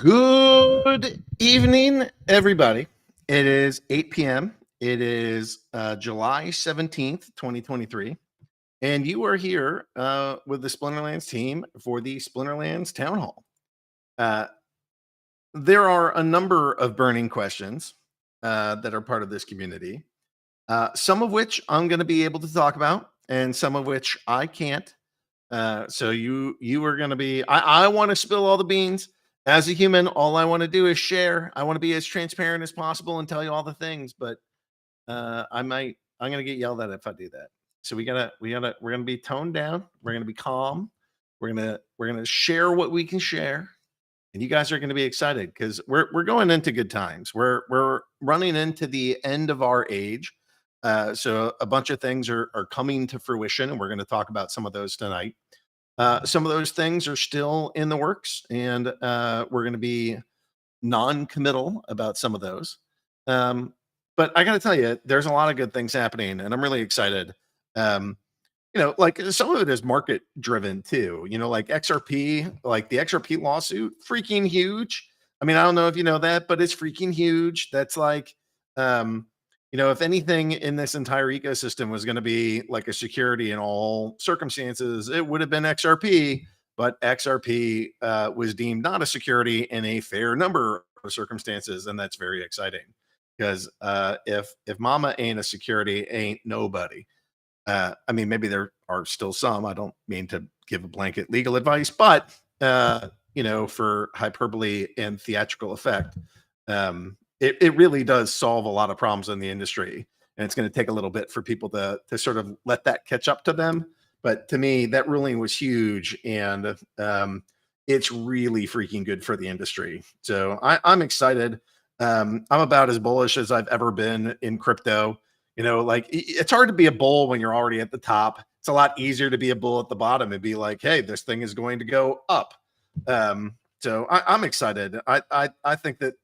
Good evening, everybody. It is 8 p.m. It is July 17th, 2023. And you are here with the Splinterlands team for the Splinterlands Town Hall. There are a number of burning questions that are part of this community, some of which I'm going to be able to talk about, and some of which I can't. So you are going to be, I want to spill all the beans. As a human, all I want to do is share. I want to be as transparent as possible and tell you all the things, but I'm going to get yelled at if I do that. So we're going to be toned down. We're going to be calm. We're going to share what we can share. And you guys are going to be excited because we're going into good times. We're running into the end of our age. So a bunch of things are coming to fruition, and we're going to talk about some of those tonight. Some of those things are still in the works, and we're going to be non-committal about some of those. But I got to tell you, there's a lot of good things happening, and I'm really excited. Like some of it is market driven too, like XRP, like the XRP lawsuit, freaking huge. I mean, I don't know if you know that, but it's freaking huge. That's like, if anything in this entire ecosystem was going to be like a security in all circumstances, it would have been XRP, but XRP was deemed not a security in a fair number of circumstances. And that's very exciting because if mama ain't a security, ain't nobody. I mean, maybe there are still some. I don't mean to give a blanket legal advice, but for hyperbole and theatrical effect, it really does solve a lot of problems in the industry. And it's going to take a little bit for people to sort of let that catch up to them. But to me, that ruling was huge, and it's really freaking good for the industry. So I'm excited. I'm about as bullish as I've ever been in crypto. It's hard to be a bull when you're already at the top. It's a lot easier to be a bull at the bottom and be like, hey, this thing is going to go up. So I'm excited. I think that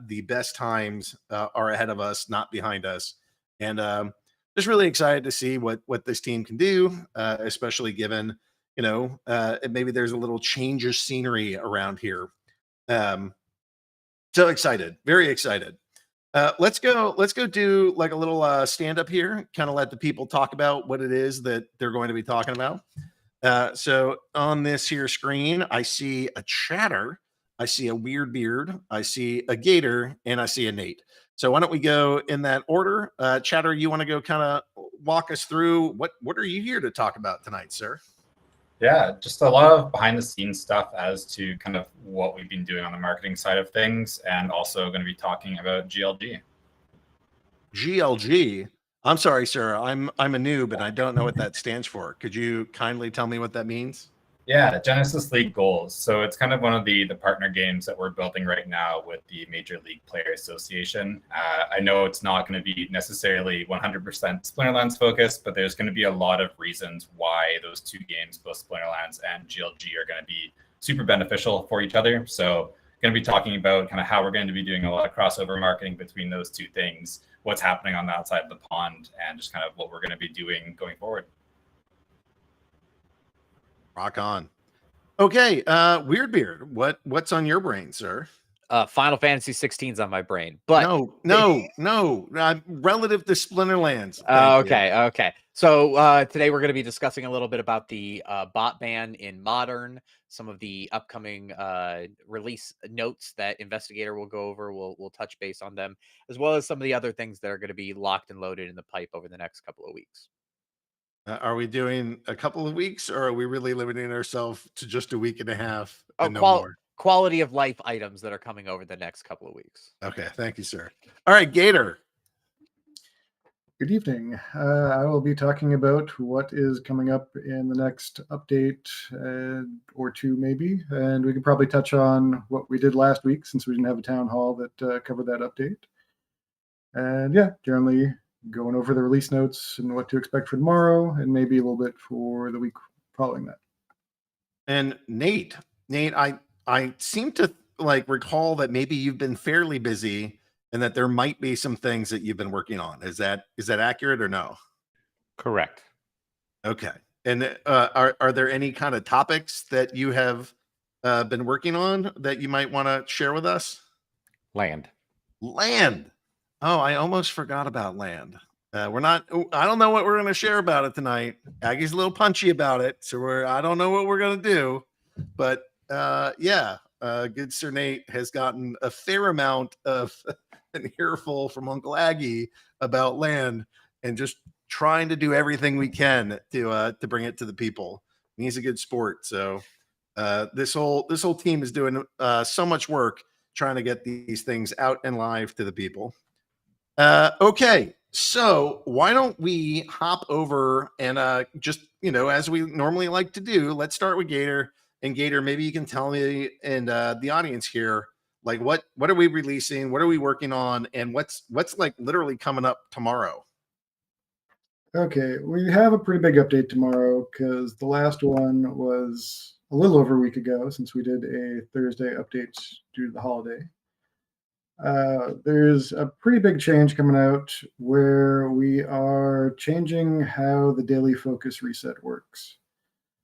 the best times are ahead of us, not behind us. And just really excited to see what this team can do, especially given, maybe there's a little change of scenery around here. So excited, very excited. Let's go do like a little stand up here, kind of let the people talk about what it is that they're going to be talking about. So on this here screen, I see a Chatter, I see a Weirdbeard, I see a Gator, and I see a Nate. So why don't we go in that order? Chatter, you want to go kind of walk us through what are you here to talk about tonight, sir? Yeah, just a lot of behind the scenes stuff as to kind of what we've been doing on the marketing side of things, and also going to be talking about GLG. GLG? I'm sorry, sir. I'm a noob and I don't know what that stands for. Could you kindly tell me what that means? Yeah, Genesis League Goals. So it's kind of one of the partner games that we're building right now with the Major League Player Association. I know it's not going to be necessarily 100% Splinterlands focused, but there's going to be a lot of reasons why those two games, both Splinterlands and GLG, are going to be super beneficial for each other. So going to be talking about kind of how we're going to be doing a lot of crossover marketing between those two things, what's happening on that side of the pond, and just kind of what we're going to be doing going forward. Rock on. Okay, Weirdbeard, what's on your brain, sir? Final Fantasy 16's on my brain, but no. Relative to Splinterlands. Okay. So today we're going to be discussing a little bit about the bot ban in Modern, some of the upcoming release notes that Investigator will go over. We'll touch base on them, as well as some of the other things that are going to be locked and loaded in the pipe over the next couple of weeks. Are we doing a couple of weeks, or are we really limiting ourselves to just a week and a half and no more? Quality of life items that are coming over the next couple of weeks. Okay, thank you, sir. All right, Gator. Good evening. I will be talking about what is coming up in the next update or two, maybe. And we could probably touch on what we did last week, since we didn't have a town hall that covered that update. And yeah, generally going over the release notes and what to expect for tomorrow, and maybe a little bit for the week following that. And Nate, I seem to recall that maybe you've been fairly busy and that there might be some things that you've been working on. Is that accurate or no? Correct. Okay. And are there any kind of topics that you have been working on that you might want to share with us? Land. Land. Oh, I almost forgot about land. We're not. I don't know what we're going to share about it tonight. Aggie's a little punchy about it, so I don't know what we're going to do. But yeah, good Sir Nate has gotten a fair amount of an earful from Uncle Aggie about land, and just trying to do everything we can to bring it to the people. And he's a good sport, so this whole team is doing so much work trying to get these things out and live to the people. Okay, so why don't we hop over and just, as we normally like to do, let's start with Gator. And Gator, maybe you can tell me and the audience here, like what are we releasing, what are we working on, and what's like literally coming up tomorrow? Okay, we have a pretty big update tomorrow because the last one was a little over a week ago since we did a Thursday update due to the holiday. There's a pretty big change coming out where we are changing how the daily focus reset works.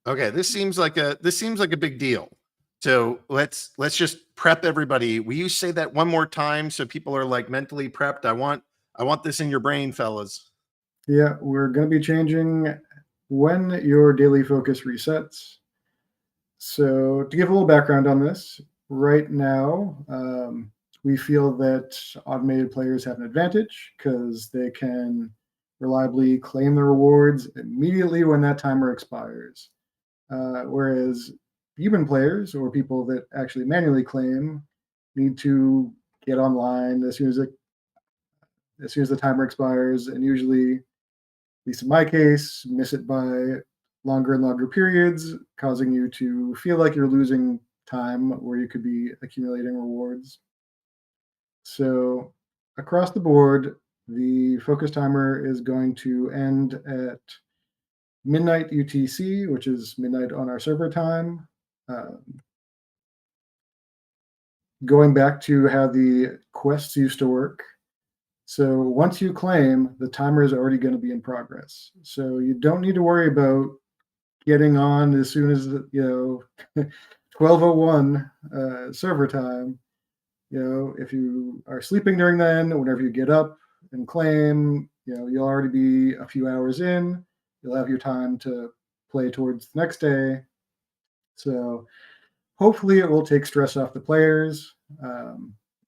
Okay, this seems like a big deal. So let's just prep everybody. Will you say that one more time so people are like mentally prepped? I want this in your brain, fellas. Yeah, we're going to be changing when your daily focus resets. So to give a little background on this, right now, we feel that automated players have an advantage because they can reliably claim the rewards immediately when that timer expires. Whereas human players or people that actually manually claim need to get online as soon as the timer expires, and usually, at least in my case, miss it by longer and longer periods, causing you to feel like you're losing time where you could be accumulating rewards. So across the board, the focus timer is going to end at midnight UTC, which is midnight on our server time. Going back to how the quests used to work. So once you claim, the timer is already going to be in progress. So you don't need to worry about getting on as soon as 12:01 server time. If you are sleeping during then, whenever you get up and claim, you'll already be a few hours in. You'll have your time to play towards the next day. So hopefully it will take stress off the players.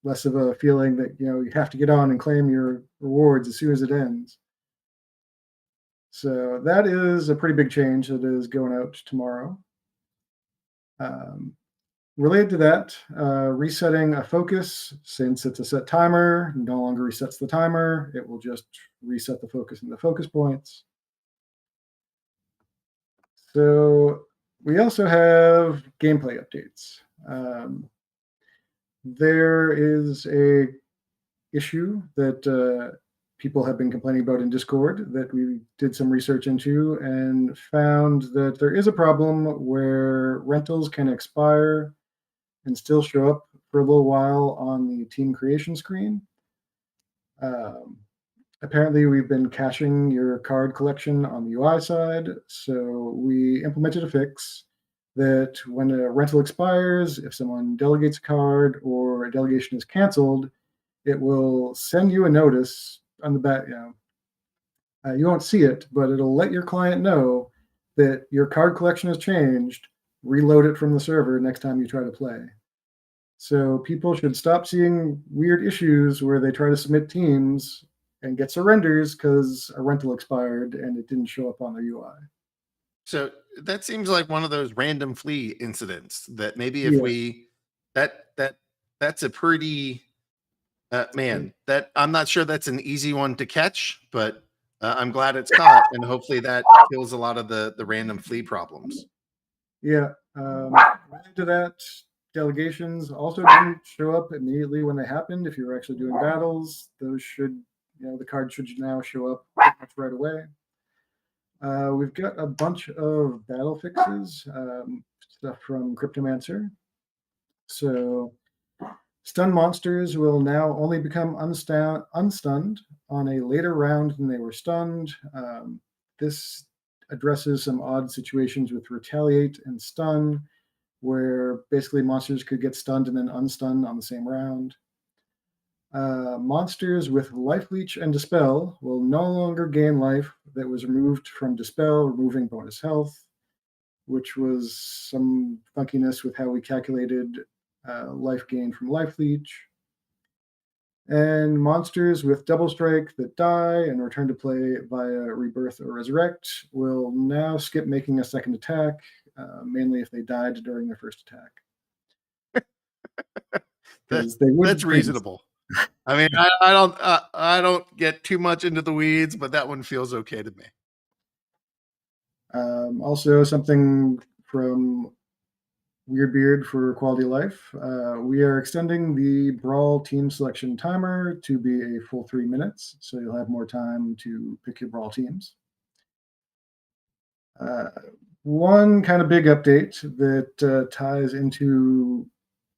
Less of a feeling that you have to get on and claim your rewards as soon as it ends. So that is a pretty big change that is going out tomorrow. Related to that, resetting a focus, since it's a set timer, no longer resets the timer. It will just reset the focus and the focus points. So we also have gameplay updates. There is a issue that people have been complaining about in Discord that we did some research into and found that there is a problem where rentals can expire and still show up for a little while on the team creation screen. Apparently, we've been caching your card collection on the UI side, so we implemented a fix that when a rental expires, if someone delegates a card or a delegation is canceled, it will send you a notice on the back. You won't see it, but it'll let your client know that your card collection has changed. Reload it from the server next time you try to play. So people should stop seeing weird issues where they try to submit teams and get surrenders because a rental expired and it didn't show up on the UI. So that seems like one of those random flea incidents that maybe if we that's a pretty man, that I'm not sure that's an easy one to catch, but I'm glad it's caught, and hopefully that kills a lot of the random flea problems. Yeah. Related to that, delegations also didn't show up immediately when they happened. If you were actually doing battles, those should, the card should now show up pretty much right away. We've got a bunch of battle fixes, stuff from Cryptomancer. So stun monsters will now only become unstunned on a later round than they were stunned. This addresses some odd situations with retaliate and stun, where basically monsters could get stunned and then unstunned on the same round. Monsters with Life Leech and Dispel will no longer gain life that was removed from Dispel, removing bonus health, which was some funkiness with how we calculated life gain from Life Leech. And monsters with Double Strike that die and return to play via Rebirth or Resurrect will now skip making a second attack, mainly if they died during their first attack. That's reasonable. I mean, I don't get too much into the weeds, but that one feels okay to me. Also, something from Weirdbeard for quality of life. We are extending the Brawl team selection timer to be a full 3 minutes, so you'll have more time to pick your Brawl teams. One kind of big update that ties into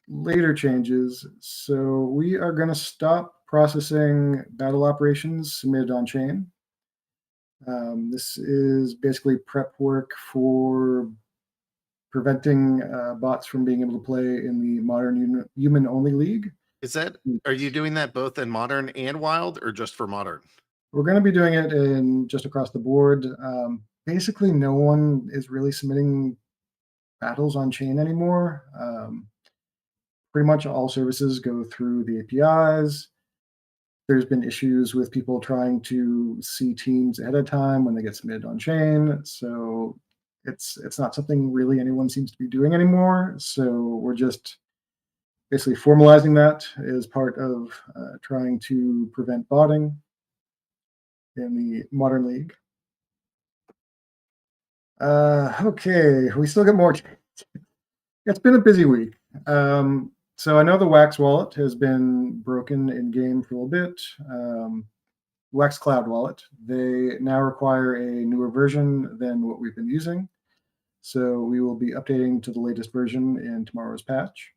later changes. So we are going to stop processing battle operations submitted on chain. This is basically prep work for preventing bots from being able to play in the modern human-only league. Are you doing that both in modern and wild, or just for modern? We're going to be doing it in just across the board. Basically, no one is really submitting battles on chain anymore. Pretty much all services go through the APIs. There's been issues with people trying to see teams ahead of time when they get submitted on chain. So it's not something really anyone seems to be doing anymore. So we're just basically formalizing that as part of trying to prevent botting in the modern league. Okay, we still got more. It's been a busy week. So I know the Wax wallet has been broken in game for a little bit. Wax Cloud wallet. They now require a newer version than what we've been using. So we will be updating to the latest version in tomorrow's patch.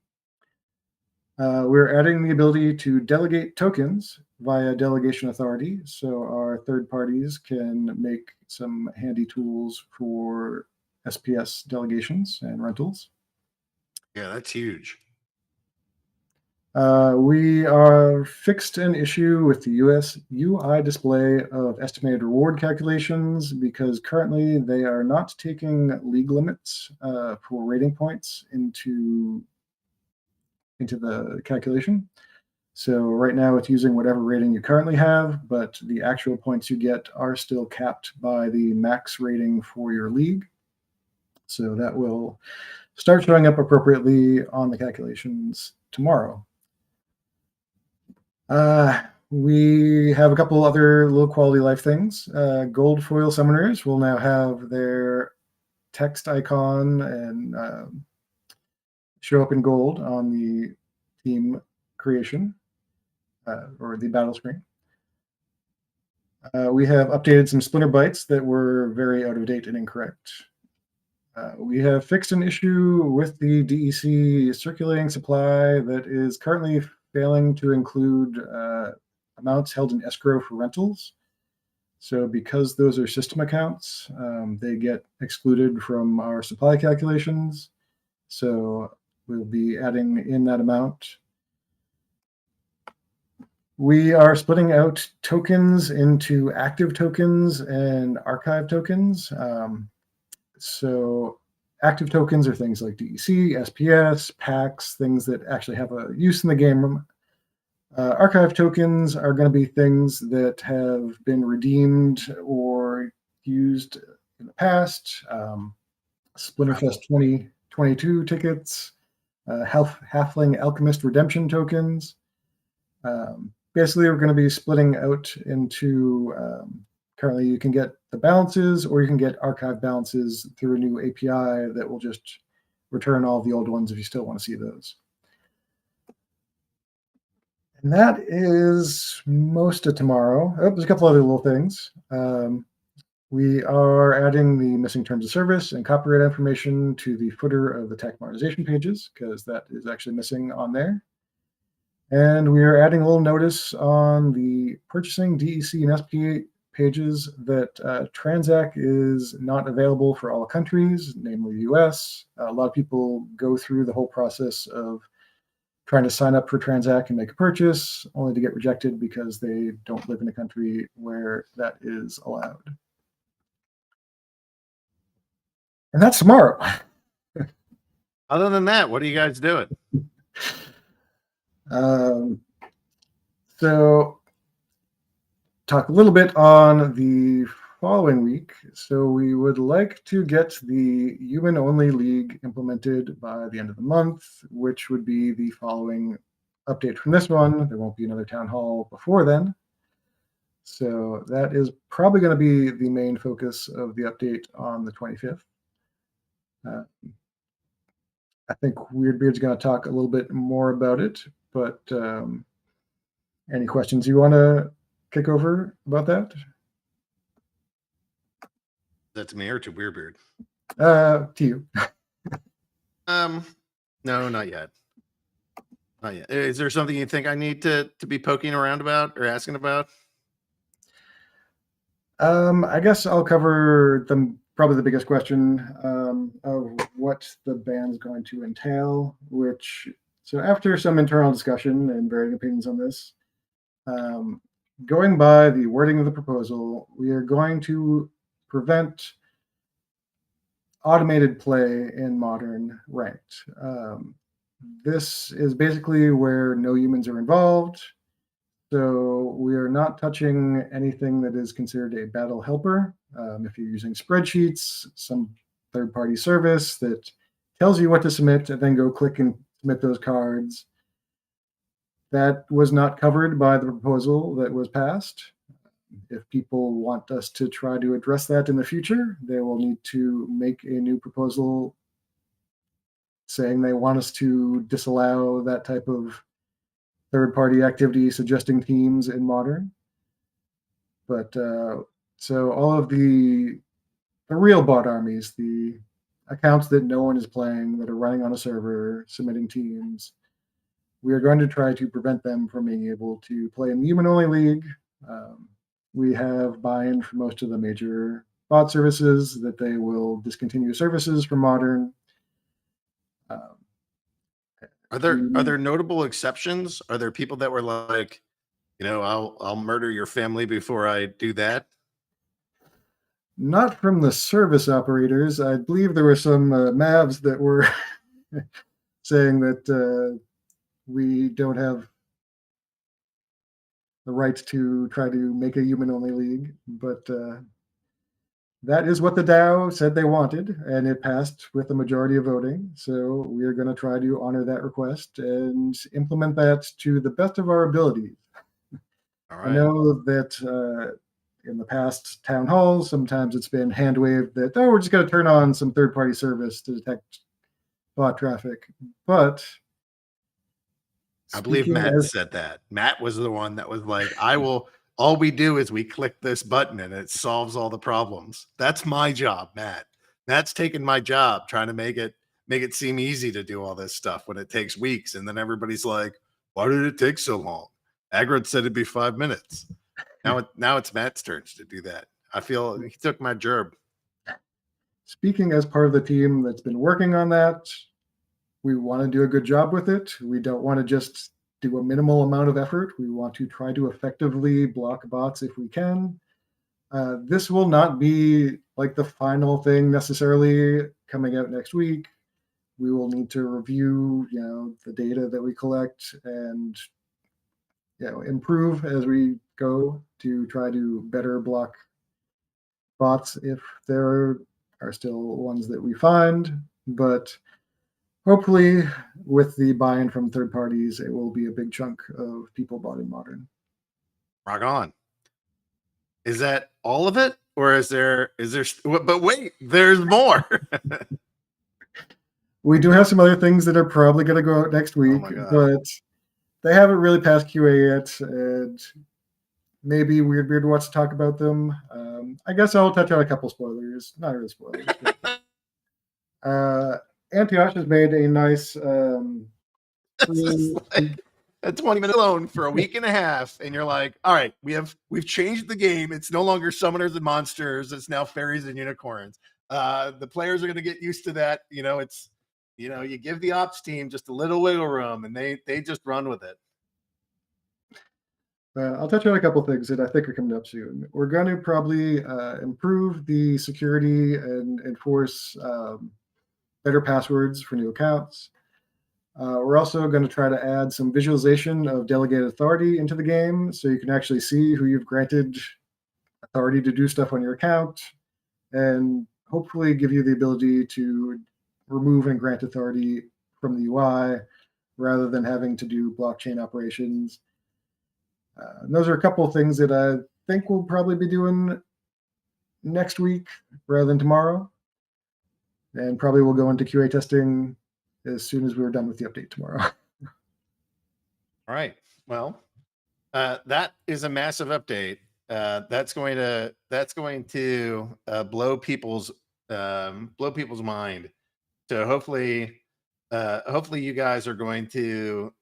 We're adding the ability to delegate tokens via delegation authority. So our third parties can make some handy tools for SPS delegations and rentals. Yeah, that's huge. We are fixed an issue with the US UI display of estimated reward calculations because currently they are not taking league limits for rating points into the calculation. So right now it's using whatever rating you currently have, but the actual points you get are still capped by the max rating for your league. So that will start showing up appropriately on the calculations tomorrow. We have a couple other low quality life things. Gold foil summoners will now have their text icon and show up in gold on the team creation or the battle screen. We have updated some Splinter bytes that were very out of date and incorrect. We have fixed an issue with the DEC circulating supply that is currently failing to include amounts held in escrow for rentals. So because those are system accounts, they get excluded from our supply calculations. So we'll be adding in that amount. We are splitting out tokens into active tokens and archive tokens. So active tokens are things like DEC, SPS, packs, things that actually have a use in the game room. Archive tokens are going to be things that have been redeemed or used in the past. Splinterfest 2022 tickets, Halfling Alchemist redemption tokens. Basically, we're going to be splitting out into currently you can get the balances or you can get archive balances through a new API that will just return all the old ones if you still want to see those. And that is most of tomorrow. Oh, there's a couple other little things. We are adding the missing terms of service and copyright information to the footer of the tech modernization pages because that is actually missing on there. And we are adding a little notice on the purchasing DEC and SPA pages that Transact is not available for all countries, namely the US. A lot of people go through the whole process of trying to sign up for Transact and make a purchase, only to get rejected because they don't live in a country where that is allowed. And that's tomorrow. Other than that, what are you guys doing? So talk a little bit on the following week. So we would like to get the human-only league implemented by the end of the month, which would be the following update from this one. There won't be another town hall before then. So that is probably going to be the main focus of the update on the 25th. I think Weirdbeard's going to talk a little bit more about it, but any questions you want to kick over about that? That's me or to Weirdbeard? To you. No, not yet. Not yet. Is there something you think I need to be poking around about or asking about? I guess I'll cover probably the biggest question of what the ban's going to entail, so after some internal discussion and varying opinions on this, going by the wording of the proposal, we are going to prevent automated play in modern ranked. This is basically where no humans are involved. So we are not touching anything that is considered a battle helper. If you're using spreadsheets, some third-party service that tells you what to submit and then go click and submit those cards, that was not covered by the proposal that was passed. If people want us to try to address that in the future, they will need to make a new proposal saying they want us to disallow that type of third-party activity suggesting teams in modern. But so all of the real bot armies, the accounts that no one is playing, that are running on a server, submitting teams, we are going to try to prevent them from being able to play in the human-only league. We have buy-in for most of the major bot services that they will discontinue services for modern. Are there notable exceptions? Are there people that were like, I'll murder your family before I do that? Not from the service operators. I believe there were some Mavs that were saying that we don't have the right to try to make a human-only league, but that is what the DAO said they wanted, and it passed with a majority of voting. So we are going to try to honor that request and implement that to the best of our abilities. All right. I know that in the past town halls, sometimes it's been hand-waved that, we're just going to turn on some third-party service to detect bot traffic. But I believe Matt said that. Matt was the one that was like, all we do is we click this button and it solves all the problems. That's my job, Matt. Matt's taking my job, trying to make it seem easy to do all this stuff when it takes weeks. And then everybody's like, why did it take so long? Agrod said it'd be 5 minutes. Now it's Matt's turn to do that. I feel he took my gerb. Speaking as part of the team that's been working on that, we want to do a good job with it. We don't want to just do a minimal amount of effort. We want to try to effectively block bots if we can. This will not be like the final thing necessarily coming out next week. We will need to review, the data that we collect and, improve as we go to try to better block bots if there are still ones that we find. But hopefully, with the buy-in from third parties, it will be a big chunk of people bought in modern. Rock on. Is that all of it, or is there? But wait, there's more. We do have some other things that are probably going to go out next week, but they haven't really passed QA yet, and maybe Weirdbeard wants to talk about them. I guess I'll touch on a couple spoilers. Not really spoilers. Antioch has made a nice at 20 minutes alone for a week and a half, and you're like, all right, we've changed the game. It's no longer summoners and monsters. It's now fairies and unicorns. The players are going to get used to that. You give the ops team just a little wiggle room, and they just run with it. I'll touch on a couple things that I think are coming up soon. We're going to probably improve the security and enforce better passwords for new accounts. We're also going to try to add some visualization of delegated authority into the game, so you can actually see who you've granted authority to do stuff on your account, and hopefully give you the ability to remove and grant authority from the UI rather than having to do blockchain operations. And those are a couple of things that I think we'll probably be doing next week rather than tomorrow. And probably we'll go into QA testing as soon as we're done with the update tomorrow. All right. Well, that is a massive update. That's going to blow people's mind. So hopefully you guys are going to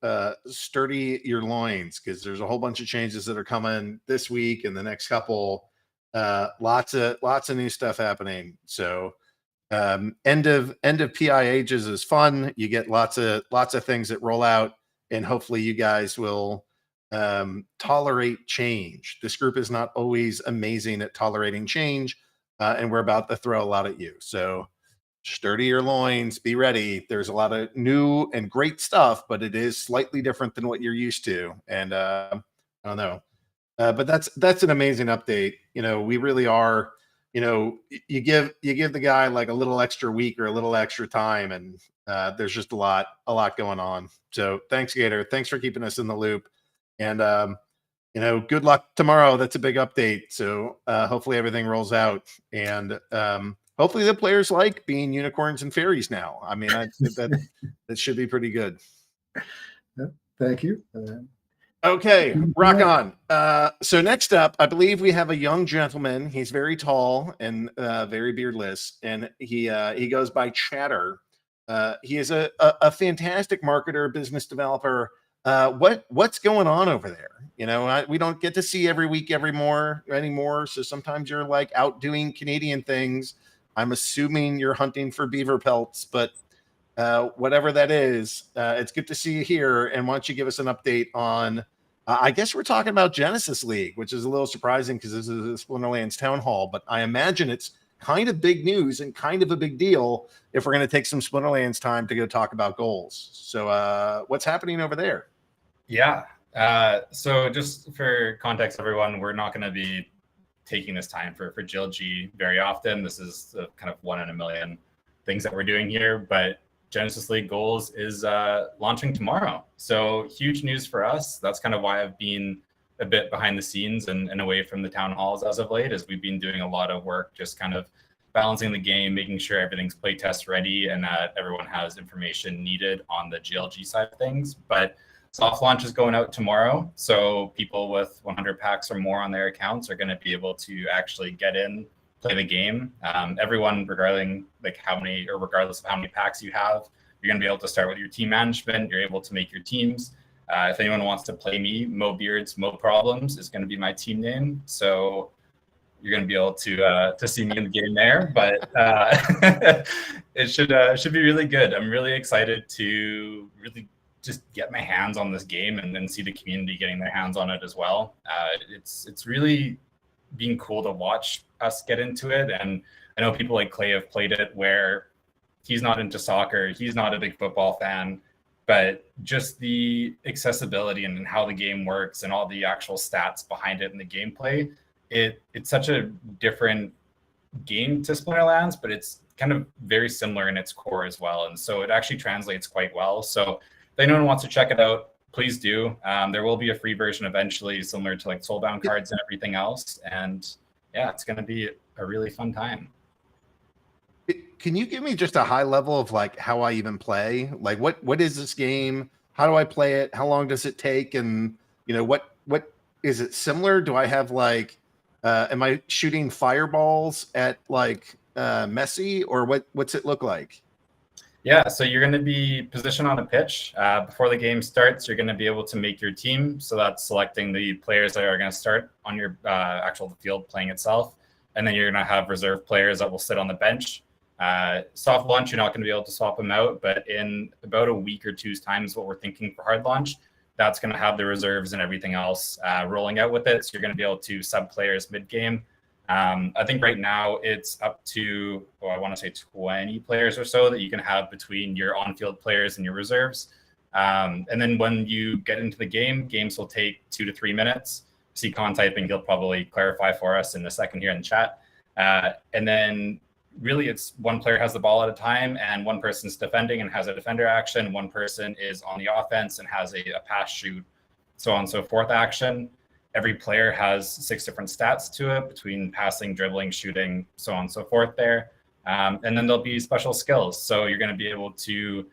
sturdy your loins, because there's a whole bunch of changes that are coming this week and the next couple. Lots of new stuff happening. So end of PI ages is fun. You get lots of things that roll out, and hopefully you guys will tolerate change. This group is not always amazing at tolerating change, and we're about to throw a lot at you. So sturdy your loins, be ready. There's a lot of new and great stuff, but it is slightly different than what you're used to. And I don't know, but that's an amazing update. We really are. You give the guy like a little extra week or a little extra time, and there's just a lot going on. So thanks, Gator. Thanks for keeping us in the loop. And good luck tomorrow. That's a big update. So hopefully everything rolls out, and hopefully the players like being unicorns and fairies now. I mean, I think that should be pretty good. Thank you. Okay, rock on. So next up, I believe we have a young gentleman. He's very tall and very beardless, and he goes by Chatter. He is a fantastic marketer, business developer. What's going on over there? We don't get to see every week anymore. So sometimes you're like out doing Canadian things. I'm assuming you're hunting for beaver pelts, but whatever that is, it's good to see you here. And why don't you give us an update on, I guess we're talking about Genesis League, which is a little surprising because this is a Splinterlands town hall, but I imagine it's kind of big news and kind of a big deal if we're going to take some Splinterlands time to go talk about goals. So what's happening over there? Yeah. So just for context, everyone, we're not going to be taking this time for GLG very often. This is the kind of 1 in a million things that we're doing here, but Genesis League Goals is launching tomorrow. So huge news for us. That's kind of why I've been a bit behind the scenes and away from the town halls as of late, as we've been doing a lot of work, just kind of balancing the game, making sure everything's playtest ready and that everyone has information needed on the GLG side of things. But soft launch is going out tomorrow. So people with 100 packs or more on their accounts are going to be able to actually get in, play the game. Everyone, regardless of how many packs you have, you're going to be able to start with your team management. You're able to make your teams. If anyone wants to play me, Mo Beards, Mo Problems is going to be my team name. So you're going to be able to see me in the game there. But it should be really good. I'm really excited to really just get my hands on this game and then see the community getting their hands on it as well. It's really been cool to watch us get into it. And I know people like Clay have played it where he's not into soccer, he's not a big football fan, but just the accessibility and how the game works and all the actual stats behind it and the gameplay, it's such a different game to Splinterlands, but it's kind of very similar in its core as well. And so it actually translates quite well. So if anyone wants to check it out, please do. There will be a free version eventually, similar to like Soulbound cards and everything else. And yeah, it's going to be a really fun time. Can you give me just a high level of like how I even play? Like what is this game? How do I play it? How long does it take? And what is it similar? Do I have like, am I shooting fireballs at like Messi, or what's it look like? Yeah, so you're going to be positioned on a pitch. Before the game starts, you're going to be able to make your team. So that's selecting the players that are going to start on your actual field playing itself. And then you're going to have reserve players that will sit on the bench. Soft launch, you're not going to be able to swap them out. But in about a week or two's time is what we're thinking for hard launch. That's going to have the reserves and everything else rolling out with it. So you're going to be able to sub players mid-game. I think right now it's up to, I want to say 20 players or so that you can have between your on-field players and your reserves. And then when you get into the game, games will take 2 to 3 minutes. See Con typing, he'll probably clarify for us in a second here in chat. And then really it's one player has the ball at a time and one person's defending and has a defender action. One person is on the offense and has a pass, shoot, so on and so forth action. Every player has 6 different stats to it between passing, dribbling, shooting, so on and so forth there. And then there'll be special skills. So you're going to be able to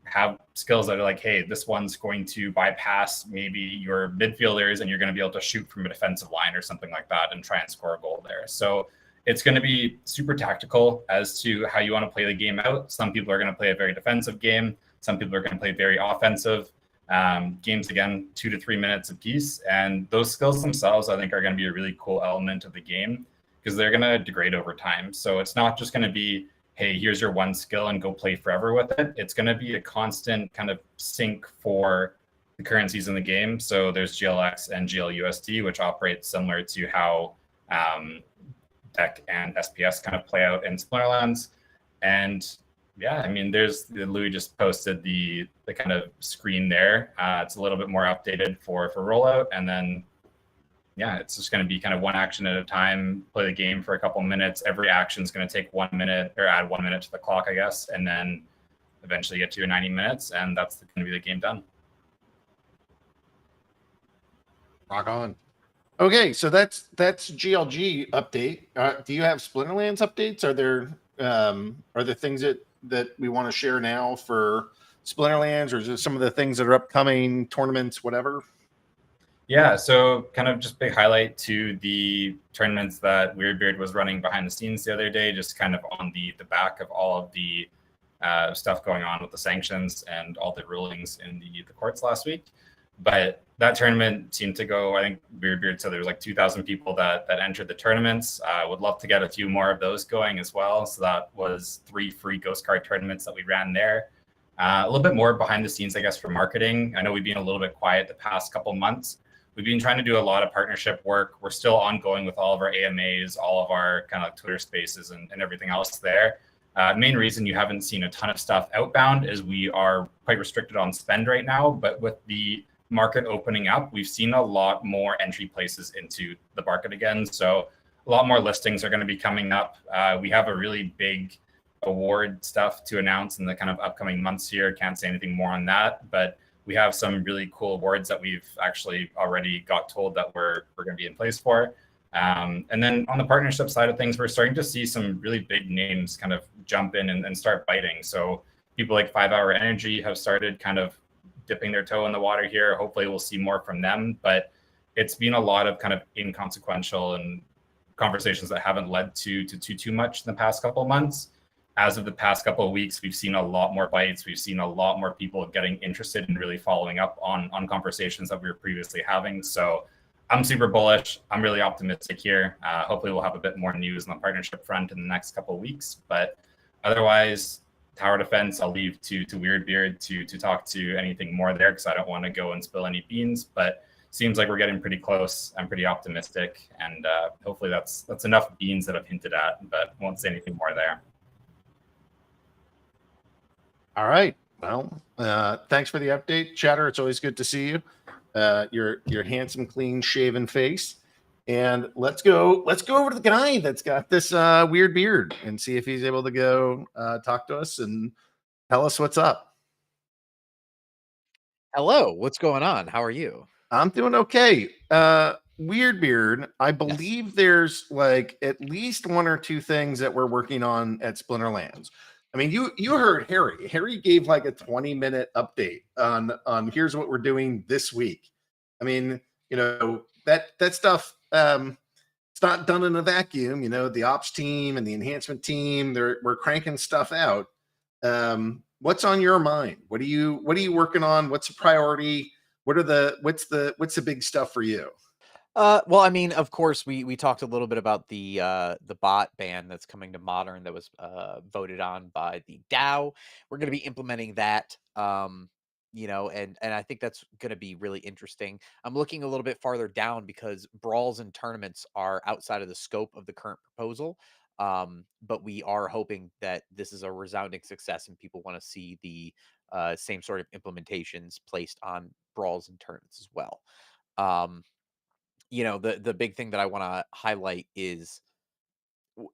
have skills that are like, hey, this one's going to bypass maybe your midfielders and you're going to be able to shoot from a defensive line or something like that and try and score a goal there. So it's going to be super tactical as to how you want to play the game out. Some people are going to play a very defensive game. Some people are going to play very offensive. Games, again, 2 to 3 minutes a piece. And those skills themselves, I think, are going to be a really cool element of the game because they're going to degrade over time. So it's not just going to be, hey, here's your one skill and go play forever with it. It's going to be a constant kind of sync for the currencies in the game. So there's GLX and GLUSD, which operate similar to how DEC and SPS kind of play out in Splinterlands. And yeah, I mean, Louis just posted the kind of screen there. It's a little bit more updated for rollout. And then, yeah, it's just going to be kind of one action at a time, play the game for a couple minutes. Every action is going to take 1 minute or add 1 minute to the clock, I guess. And then eventually get to your 90 minutes. And that's going to be the game done. Rock on. Okay, so that's GLG update. Do you have Splinterlands updates? Are there things that we want to share now for Splinterlands, or is it some of the things that are upcoming, tournaments, whatever? Yeah, so kind of just big highlight to the tournaments that Weirdbeard was running behind the scenes the other day, just kind of on the back of all of the stuff going on with the sanctions and all the rulings in the courts last week. But that tournament seemed to go, I think Weirdbeard said there was like 2,000 people that entered the tournaments. Would love to get a few more of those going as well. So that was 3 free ghost card tournaments that we ran there. A little bit more behind the scenes, I guess, for marketing. I know we've been a little bit quiet the past couple months. We've been trying to do a lot of partnership work. We're still ongoing with all of our AMAs, all of our kind of Twitter spaces and everything else there. Main reason you haven't seen a ton of stuff outbound is we are quite restricted on spend right now, but with the market opening up, we've seen a lot more entry places into the market again. So a lot more listings are going to be coming up. We have a really big award stuff to announce in the kind of upcoming months here. Can't say anything more on that, but we have some really cool awards that we've actually already got told that we're going to be in place for. And then on the partnership side of things, we're starting to see some really big names kind of jump in and start biting. So people like 5 Hour Energy have started kind of dipping their toe in the water here. Hopefully we'll see more from them, but it's been a lot of kind of inconsequential and conversations that haven't led to too much in the past couple of months. As of the past couple of weeks, we've seen a lot more bites. We've seen a lot more people getting interested in really following up on conversations that we were previously having. So I'm super bullish. I'm really optimistic here. Hopefully we'll have a bit more news on the partnership front in the next couple of weeks, but otherwise, tower defense, I'll leave to Weirdbeard to talk to anything more there because I don't want to go and spill any beans, but seems like we're getting pretty close. I'm pretty optimistic, and hopefully that's enough beans that I've hinted at, but won't say anything more there. All right. Well, thanks for the update, Chatter. It's always good to see you. Your handsome, clean shaven face. And let's go over to the guy that's got this weird beard and see if he's able to go talk to us and tell us what's up. Hello, what's going on? How are you? I'm doing okay. Weirdbeard, I believe there's like at least 1 or 2 things that we're working on at Splinterlands. I mean, you heard Harry. Harry gave like a 20-minute update on here's what we're doing this week. I mean, you know, that stuff, it's not done in a vacuum. You know, the ops team and the enhancement team, we're cranking stuff out. what's on your mind? What are you working on? What's the priority? What's the big stuff for you? Well, I mean, of course, we talked a little bit about the bot ban that's coming to Modern that was voted on by the DAO. We're going to be implementing that, and I think that's going to be really interesting. I'm looking a little bit farther down because brawls and tournaments are outside of the scope of the current proposal. But we are hoping that this is a resounding success and people want to see the same sort of implementations placed on brawls and tournaments as well. Um, the big thing that I want to highlight is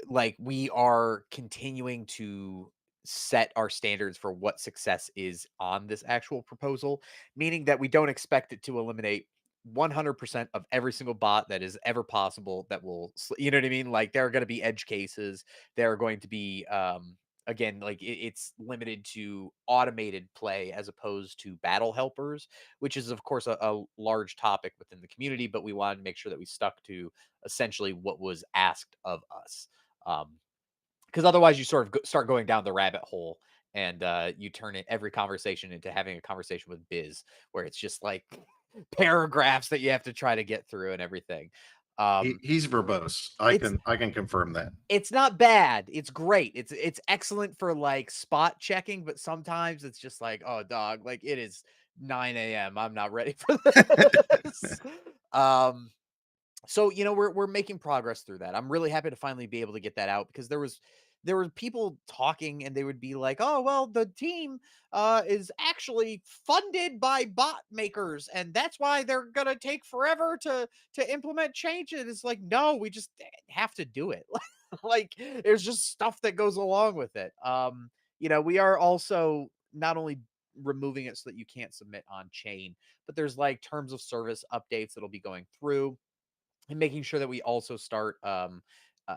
like we are continuing to set our standards for what success is on this actual proposal, meaning that we don't expect it to eliminate 100% of every single bot that is ever possible that will you know what I mean? Like there are going to be edge cases, there are going to be again, like it's limited to automated play as opposed to battle helpers, which is of course a large topic within the community, but we wanted to make sure that we stuck to essentially what was asked of us. Because otherwise you sort of start going down the rabbit hole and you turn every conversation into having a conversation with Biz, where it's just like paragraphs that you have to try to get through and everything. He's verbose. I can confirm that. It's not bad. It's great. It's excellent for like spot checking, but sometimes it's just like, oh dog, like it is 9 a.m. I'm not ready for this. So we're making progress through that. I'm really happy to finally be able to get that out because there were people talking and they would be like, oh well, the team is actually funded by bot makers and that's why they're gonna take forever to implement changes. It's like, no, we just have to do it. Like there's just stuff that goes along with it. We are also not only removing it so that you can't submit on chain, but there's like terms of service updates that'll be going through and making sure that we also start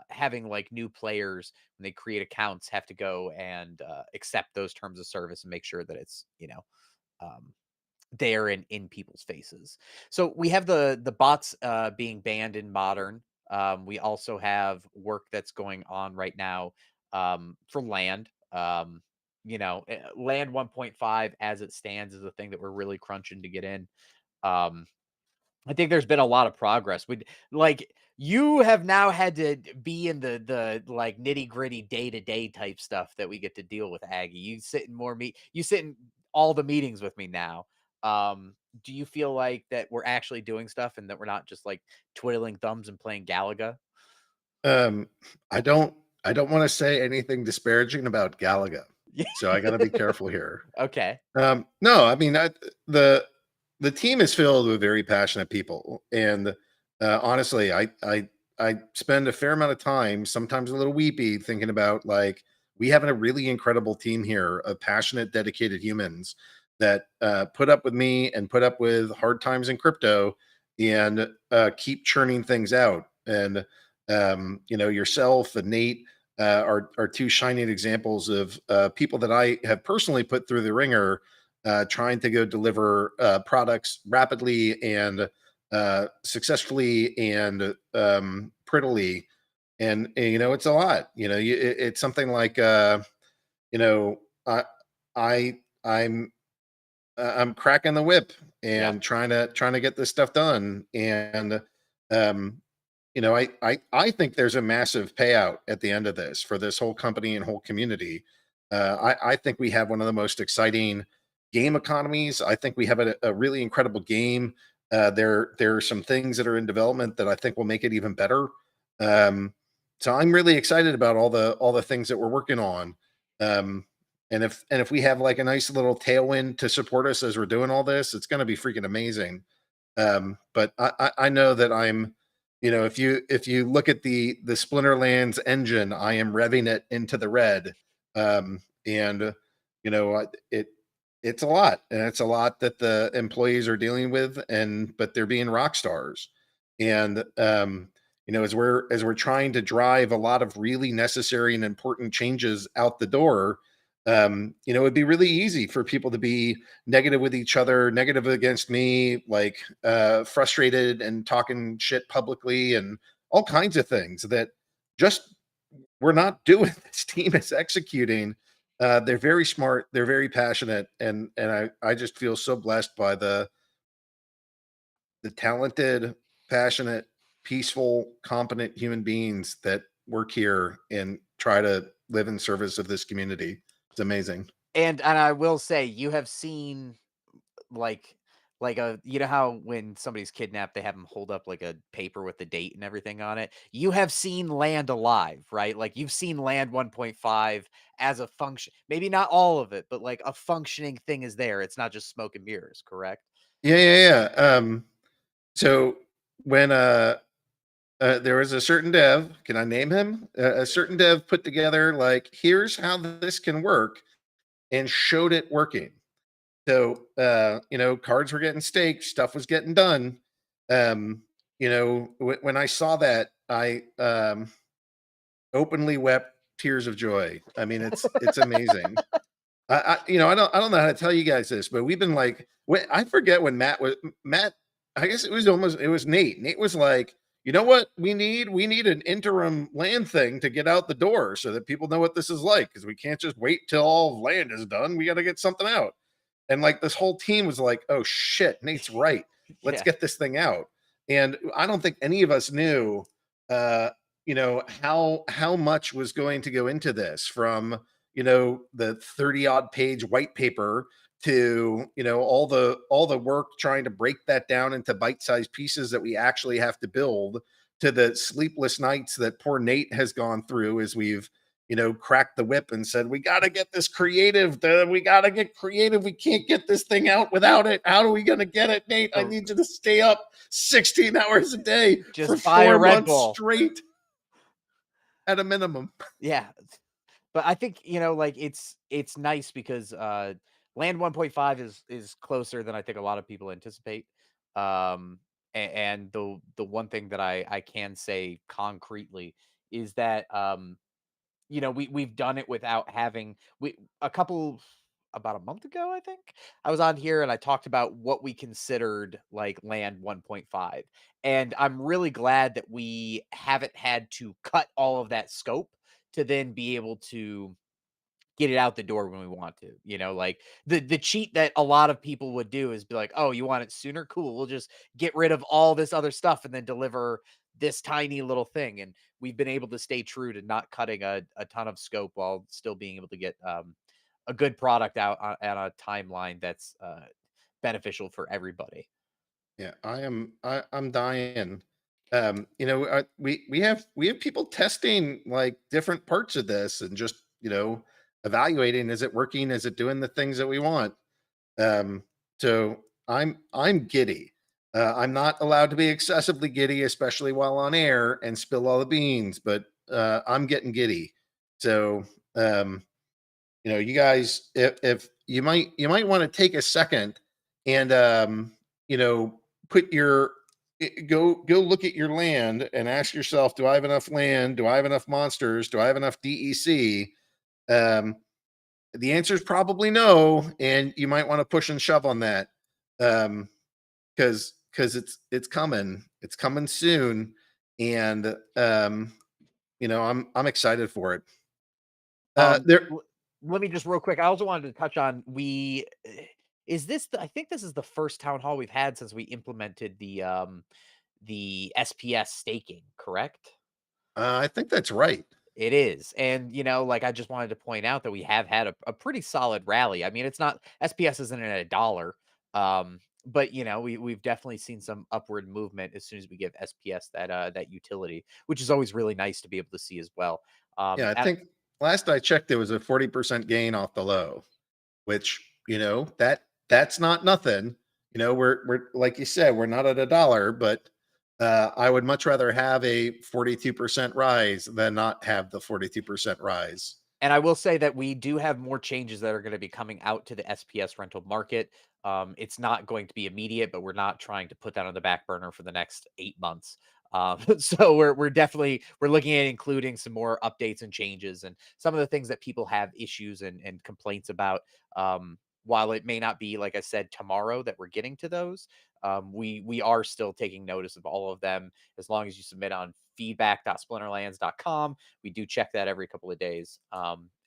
having like new players when they create accounts have to go and accept those terms of service and make sure that it's um, there in people's faces. So we have the bots being banned in Modern. We also have work that's going on right now for land. Land 1.5 as it stands is a thing that we're really crunching to get in. Um, I think there's been a lot of progress. You have now had to be in the like nitty-gritty day-to-day type stuff that we get to deal with, Aggie. You sit in all the meetings with me now. Do you feel like that we're actually doing stuff and that we're not just like twiddling thumbs and playing Galaga? Um, I don't want to say anything disparaging about Galaga, so I got to be careful here. Okay. No, I mean the team is filled with very passionate people, and honestly, I spend a fair amount of time, sometimes a little weepy, thinking about like we have a really incredible team here of passionate, dedicated humans that put up with me and put up with hard times in crypto and keep churning things out. And yourself and Nate are two shining examples of people that I have personally put through the ringer, trying to go deliver products rapidly and successfully and prettily. And it's a lot. It's something like I'm cracking the whip and trying to get this stuff done. And I think there's a massive payout at the end of this for this whole company and whole community. I think we have one of the most exciting game economies. I think we have a really incredible game. There are some things that are in development that I think will make it even better. So I'm really excited about all the things that we're working on. And if we have like a nice little tailwind to support us as we're doing all this, it's going to be freaking amazing. But I know that I'm, if you look at the Splinterlands engine, I am revving it into the red. And it's a lot, and it's a lot that the employees are dealing with, but they're being rock stars. And as we're trying to drive a lot of really necessary and important changes out the door, it'd be really easy for people to be negative with each other, negative against me, like frustrated and talking shit publicly and all kinds of things that just we're not doing. This team is executing. They're very smart. They're very passionate, and I just feel so blessed by the talented, passionate, peaceful, competent human beings that work here and try to live in service of this community. It's amazing. And I will say, you have seen like a you know how when somebody's kidnapped, they have them hold up like a paper with the date and everything on it. You have seen land alive, right? Like you've seen land 1.5 as a function. Maybe not all of it, but like a functioning thing is there. It's not just smoke and mirrors, correct? Yeah. So when there was a certain dev, can I name him? A certain dev put together like, here's how this can work, and showed it working. So cards were getting staked, stuff was getting done. Um, when I saw that, I openly wept tears of joy. I mean, it's amazing. I don't know how to tell you guys this, but we've been like, I forget when Matt. I guess it was Nate. Nate was like, you know what we need? We need an interim land thing to get out the door so that people know what this is like, because we can't just wait till all land is done. We got to get something out. And like this whole team was like, oh shit, Nate's right. Let's Yeah. get this thing out. And I don't think any of us knew how much was going to go into this, from the 30 odd page white paper to all the work trying to break that down into bite-sized pieces that we actually have to build, to the sleepless nights that poor Nate has gone through as we've cracked the whip and said, we got to get this creative. We got to get creative. We can't get this thing out without it. How are we going to get it, Nate? I need you to stay up 16 hours a day Just for buy a 4 Red months Bull. straight at a minimum. Yeah. But I think, like it's nice because land 1.5 is closer than I think a lot of people anticipate. And the one thing that I can say concretely is that we've done it without having we a couple about a month ago, I think. I was on here and I talked about what we considered like land 1.5. And I'm really glad that we haven't had to cut all of that scope to then be able to get it out the door when we want to. Like the cheat that a lot of people would do is be like, "Oh, you want it sooner? Cool. We'll just get rid of all this other stuff and then deliver this tiny little thing." And we've been able to stay true to not cutting a ton of scope while still being able to get a good product out on a timeline that's beneficial for everybody. Yeah, I'm dying. We have people testing like different parts of this and just evaluating, is it working? Is it doing the things that we want? Um, so I'm giddy. I'm not allowed to be excessively giddy, especially while on air and spill all the beans, but I'm getting giddy. So you guys, if you might want to take a second and put your go look at your land and ask yourself, do I have enough land? Do I have enough monsters? Do I have enough DEC? um the answer is probably no, and you might want to push and shove on that, because it's coming soon. And I'm excited for it. There Let me just real quick. I also wanted to touch on is this I think this is the first town hall we've had since we implemented the SPS staking, correct? I think that's right. It is. And, like I just wanted to point out that we have had a pretty solid rally. I mean, it's not SPS isn't at a dollar. But we've definitely seen some upward movement as soon as we give SPS that utility, which is always really nice to be able to see as well. Yeah, I think last I checked, there was a 40% gain off the low, which that's not nothing. We're like you said, we're not at a dollar, but I would much rather have a 42% rise than not have the 42% rise. And I will say that we do have more changes that are going to be coming out to the SPS rental market. It's not going to be immediate, but we're not trying to put that on the back burner for the next 8 months. So we're definitely we're looking at including some more updates and changes and some of the things that people have issues and complaints about. While it may not be, like I said, tomorrow that we're getting to those, we are still taking notice of all of them as long as you submit on feedback.splinterlands.com. We do check that every couple of days.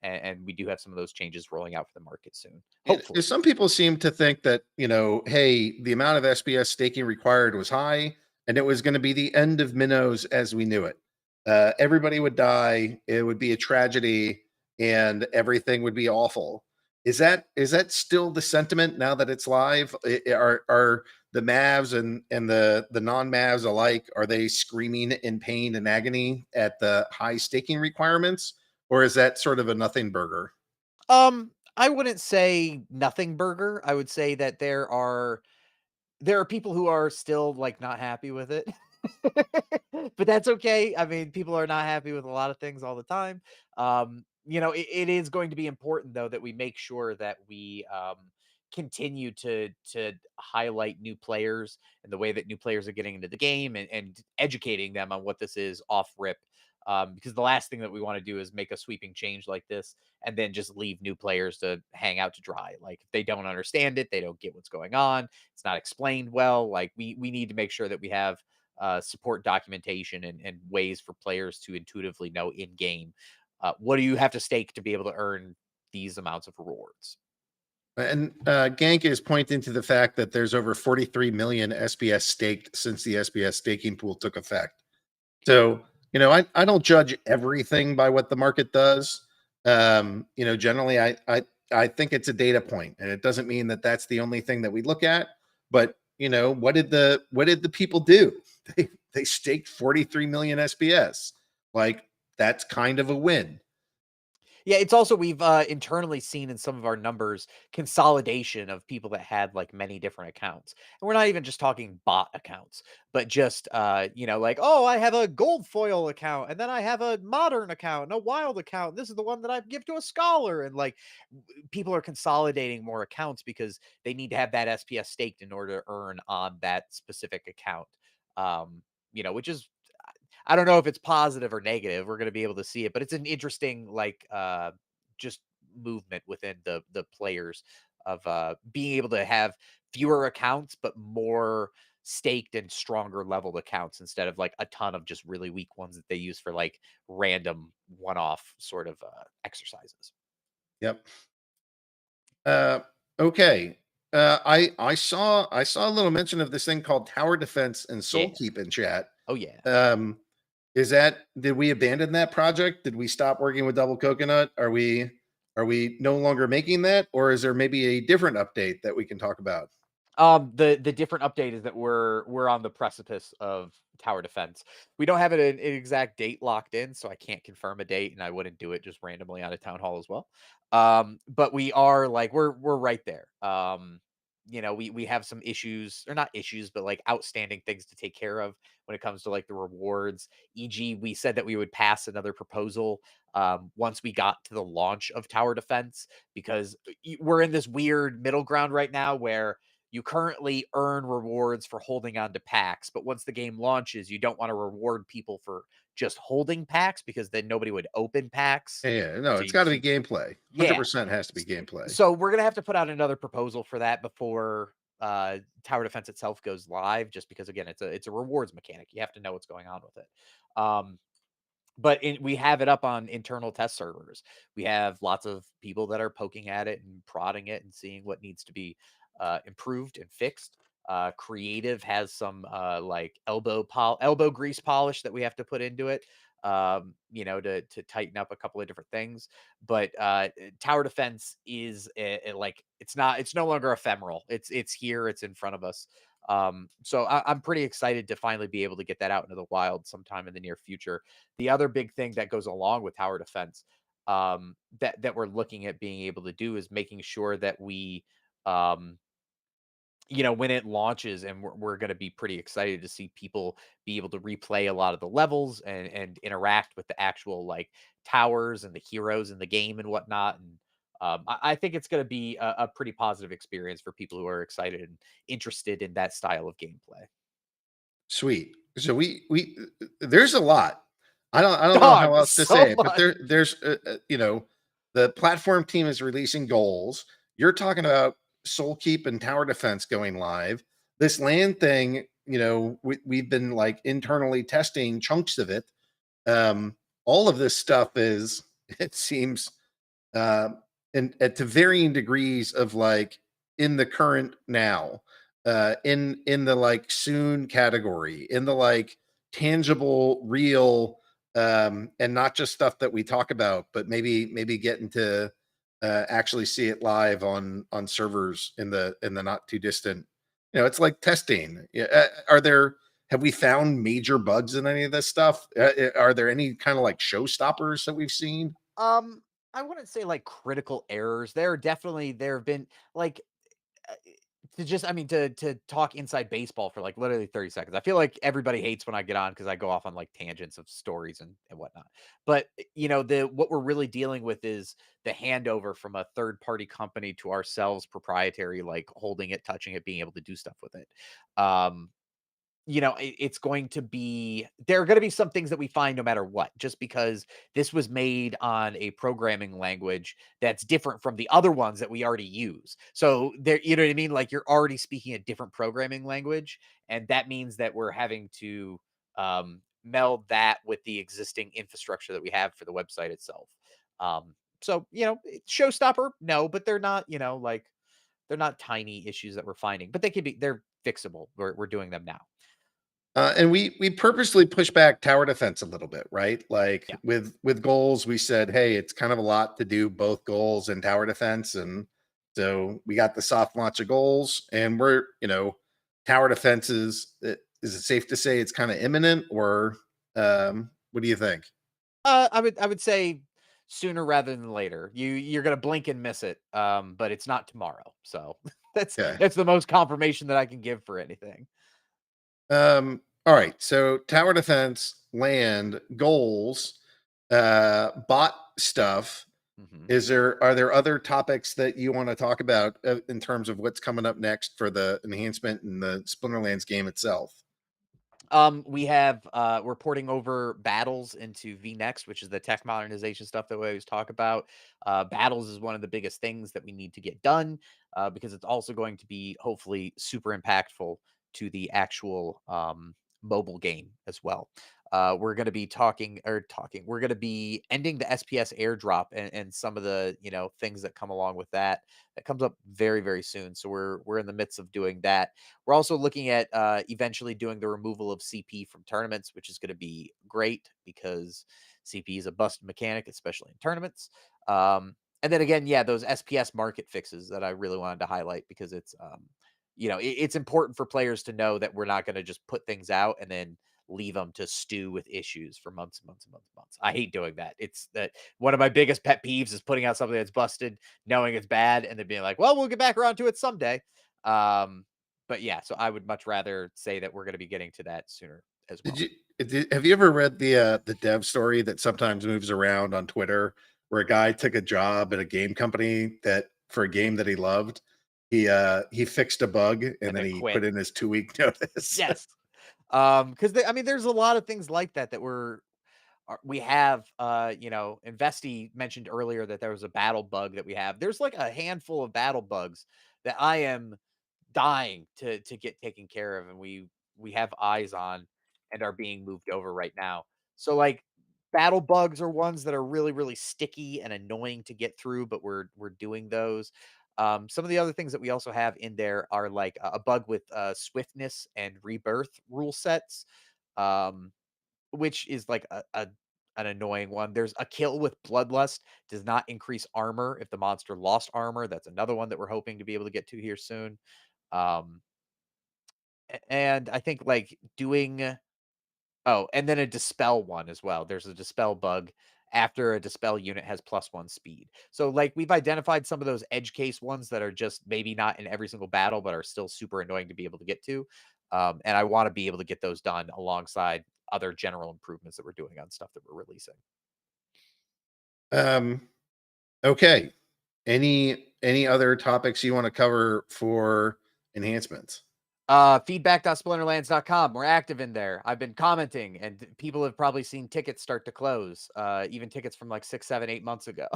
and we do have some of those changes rolling out for the market soon. And Hopefully. some people seem to think that, hey, the amount of SBS staking required was high, and it was going to be the end of minnows as we knew it. Everybody would die. It would be a tragedy, and everything would be awful. Is that still the sentiment now that it's live? Are the Mavs and the non-Mavs alike, are they screaming in pain and agony at the high staking requirements, or is that sort of a nothing burger? I wouldn't say nothing burger. I would say that there are people who are still like not happy with it. But that's okay. I mean, people are not happy with a lot of things all the time. It is going to be important though that we make sure that we continue to highlight new players and the way that new players are getting into the game, and educating them on what this is off rip. Because the last thing that we want to do is make a sweeping change like this and then just leave new players to hang out to dry. Like, if they don't understand it, they don't get what's going on, it's not explained well. Like, we need to make sure that we have support documentation and ways for players to intuitively know in game what do you have to stake to be able to earn these amounts of rewards. And Gank is pointing to the fact that there's over 43 million SBS staked since the SBS staking pool took effect. So, I don't judge everything by what the market does. Generally, I think it's a data point, and it doesn't mean that that's the only thing that we look at. But what did the people do? They staked 43 million SBS. Like, that's kind of a win. Yeah, it's also, we've internally seen in some of our numbers consolidation of people that had like many different accounts. And we're not even just talking bot accounts, but just like, oh, I have a gold foil account, and then I have a modern account and a wild account. This is the one that I give to a scholar. And like, people are consolidating more accounts because they need to have that SPS staked in order to earn on that specific account. Which is, I don't know if it's positive or negative. We're going to be able to see it, but it's an interesting, like, just movement within the players of being able to have fewer accounts, but more staked and stronger leveled accounts instead of like a ton of just really weak ones that they use for like random one-off sort of exercises. Yep. Okay. I saw a little mention of this thing called tower defense and soul Yeah. keep in chat. Oh yeah. Did we abandon that project? Did we stop working with Double Coconut? Are we no longer making that, or is there maybe a different update that we can talk about? The different update is that we're on the precipice of tower defense. We don't have an exact date locked in, so I can't confirm a date, and I wouldn't do it just randomly on a town hall as well. But we are like, we're right there. We have some issues, or not issues, but like outstanding things to take care of when it comes to like the rewards. E.g., we said that we would pass another proposal once we got to the launch of tower defense, because we're in this weird middle ground right now where you currently earn rewards for holding on to packs, but once the game launches, you don't want to reward people for just holding packs because then nobody would open packs. Yeah, no, So it's got to be gameplay. yeah. 100% has to be gameplay. So we're gonna have to put out another proposal for that before tower defense itself goes live, just because again, it's a rewards mechanic. You have to know what's going on with it. But we have it up on internal test servers. We have lots of people that are poking at it and prodding it and seeing what needs to be improved and fixed. Creative has some like elbow grease polish that we have to put into it, to tighten up a couple of different things. But tower defense is like, it's no longer ephemeral. It's here. It's in front of us. So I'm pretty excited to finally be able to get that out into the wild sometime in the near future. The other big thing that goes along with tower defense that we're looking at being able to do is making sure that we when it launches, and we're going to be pretty excited to see people be able to replay a lot of the levels and interact with the actual like towers and the heroes in the game and whatnot. And I think it's going to be a pretty positive experience for people who are excited and interested in that style of gameplay. Sweet. So we there's a lot. I don't know how else to so say it, much. but there's the platform team is releasing goals. You're talking about Soul Keep and Tower Defense going live. This land thing, we've been like internally testing chunks of it. All of this stuff is, it seems, and to varying degrees of like in the current now, in the like soon category, in the like tangible, real, and not just stuff that we talk about, but maybe get into actually see it live on servers in the not too distant. It's like testing. Yeah, have we found major bugs in any of this stuff? Are there any kind of like showstoppers that we've seen? I wouldn't say like critical errors. There have been like uh, to talk inside baseball for like literally 30 seconds. I feel like everybody hates when I get on because I go off on like tangents of stories and whatnot. But what we're really dealing with is the handover from a third party company to ourselves proprietary, like holding it, touching it, being able to do stuff with it. Um, it's going to be there are going to be some things that we find no matter what, just because this was made on a programming language that's different from the other ones that we already use. So there, you know what I mean? Like you're already speaking a different programming language, and that means that we're having to meld that with the existing infrastructure that we have for the website itself. So showstopper, no, but they're not, like they're not tiny issues that we're finding, but they're fixable. We're doing them now. And we purposely push back tower defense a little bit, right? Like Yeah. with goals, we said, hey, it's kind of a lot to do both goals and tower defense, and so we got the soft launch of goals, and we're tower defenses. Is it safe to say it's kind of imminent, or what do you think? I would say sooner rather than later. You're gonna blink and miss it. But it's not tomorrow. So that's Okay. that's the most confirmation that I can give for anything. All right. So tower defense, land, goals, bot stuff. Mhm. Are there other topics that you want to talk about in terms of what's coming up next for the enhancement in the Splinterlands game itself? We're porting over battles into VNext, which is the tech modernization stuff that we always talk about. Battles is one of the biggest things that we need to get done because it's also going to be hopefully super impactful to the actual mobile game as well. We're going to be we're going to be ending the SPS airdrop and some of the things that come along with that. That comes up very very soon. So we're in the midst of doing that. We're also looking at eventually doing the removal of CP from tournaments, which is going to be great because CP is a busted mechanic, especially in tournaments. And then again, yeah, those SPS market fixes that I really wanted to highlight because it's important for players to know that we're not going to just put things out and then leave them to stew with issues for months and months and months and months. I hate doing that. It's that one of my biggest pet peeves is putting out something that's busted, knowing it's bad, and then being like, well, we'll get back around to it someday. Um, but yeah, so I would much rather say that we're going to be getting to that sooner as well. Have you ever read the dev story that sometimes moves around on Twitter, where a guy took a job at a game company that for a game that he loved, he fixed a bug and then he quit. put in his 2-week notice? Yes. Because there's a lot of things like that we have. Investy mentioned earlier that there was a battle bug that we have. There's like a handful of battle bugs that I am dying to get taken care of, and we have eyes on and are being moved over right now. So like battle bugs are ones that are really really sticky and annoying to get through, but we're doing those. Some of the other things that we also have in there are like a bug with swiftness and rebirth rule sets, um, which is like an annoying one. There's a kill with bloodlust does not increase armor if the monster lost armor. That's another one that we're hoping to be able to get to here soon. Um, and I think like doing and then a dispel one as well. There's a dispel bug after a dispel unit has +1 speed. So like we've identified some of those edge case ones that are just maybe not in every single battle, but are still super annoying to be able to get to. And I want to be able to get those done alongside other general improvements that we're doing on stuff that we're releasing. Okay. Any other topics you want to cover for enhancements? Feedback.splinterlands.com. We're active in there. I've been commenting, and people have probably seen tickets start to close, even tickets from like 6, 7, 8 months ago.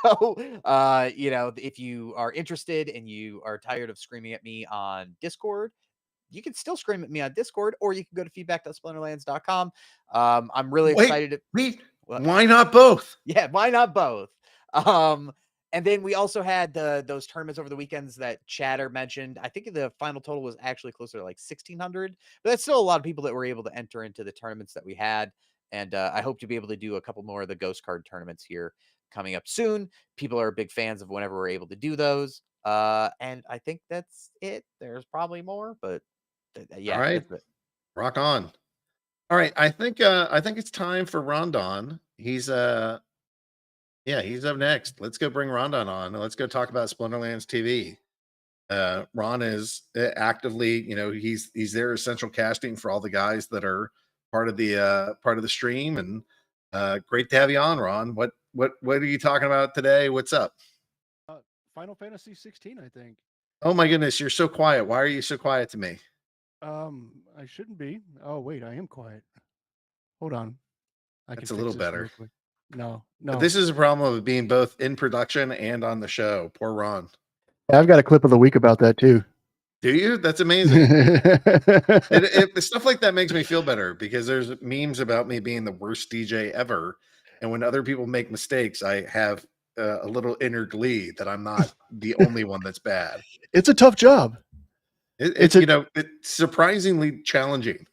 So, if you are interested and you are tired of screaming at me on Discord, you can still scream at me on Discord, or you can go to feedback.splinterlands.com. I'm really excited. Wait, What? why not both? Yeah, why not both? Um, And then we also had those tournaments over the weekends that Chatter mentioned. I think the final total was actually closer to like 1,600, but that's still a lot of people that were able to enter into the tournaments that we had. And I hope to be able to do a couple more of the ghost card tournaments here coming up soon. People are big fans of whenever we're able to do those. And I think that's it. There's probably more, but yeah, All right. that's it. Rock on. All right. I think it's time for Rondon. He's he's up next. Let's go bring Rondon on. Let's go talk about Splinterlands TV. Ron is actively, he's there essential casting for all the guys that are part of the stream, and great to have you on, Ron. What are you talking about today? What's up? Final Fantasy 16, I think. Oh my goodness, you're so quiet. Why are you so quiet to me? I shouldn't be. Oh wait, I am quiet. Hold on. That's a little better. No. But this is a problem of being both in production and on the show. Poor Ron. I've got a clip of the week about that too. Do you? That's amazing. Stuff like that makes me feel better because there's memes about me being the worst DJ ever. And when other people make mistakes, I have a little inner glee that I'm not the only one that's bad. It's a tough job. It's surprisingly challenging.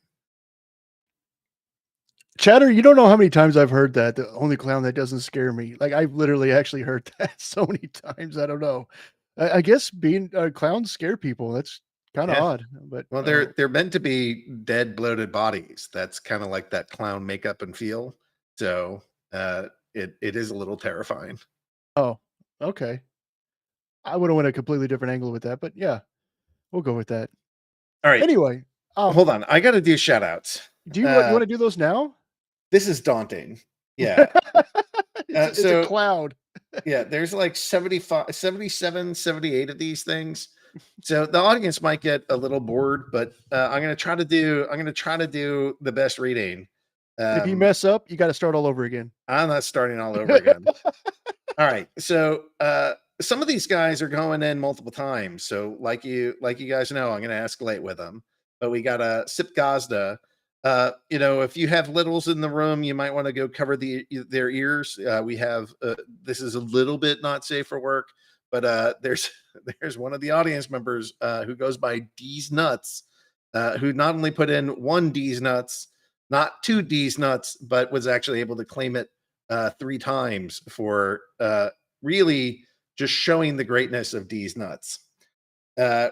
Chatter, you don't know how many times I've heard that. The only clown that doesn't scare me. Like, I've literally actually heard that so many times. I don't know. I guess being clowns scare people. That's kind of odd. But well, they're meant to be dead, bloated bodies. That's kind of like that clown makeup and feel. So it is a little terrifying. Oh, okay. I would have went a completely different angle with that, but yeah, we'll go with that. All right. Anyway, hold on. I got to do shout outs. Do you want to do those now? This is daunting. Yeah. It's a cloud. Yeah, there's like 75, 77, 78 of these things. So the audience might get a little bored, but I'm going to try to do the best reading. If you mess up, you got to start all over again. I'm not starting all over again. All right. So some of these guys are going in multiple times. So like you guys know, I'm going to escalate with them. But we got a Sip Gazda. If you have littles in the room, you might want to go cover their ears. We have this is a little bit not safe for work, but there's one of the audience members who goes by D's Nuts, who not only put in one D's Nuts, not two D's Nuts, but was actually able to claim it 3 times for really just showing the greatness of D's Nuts.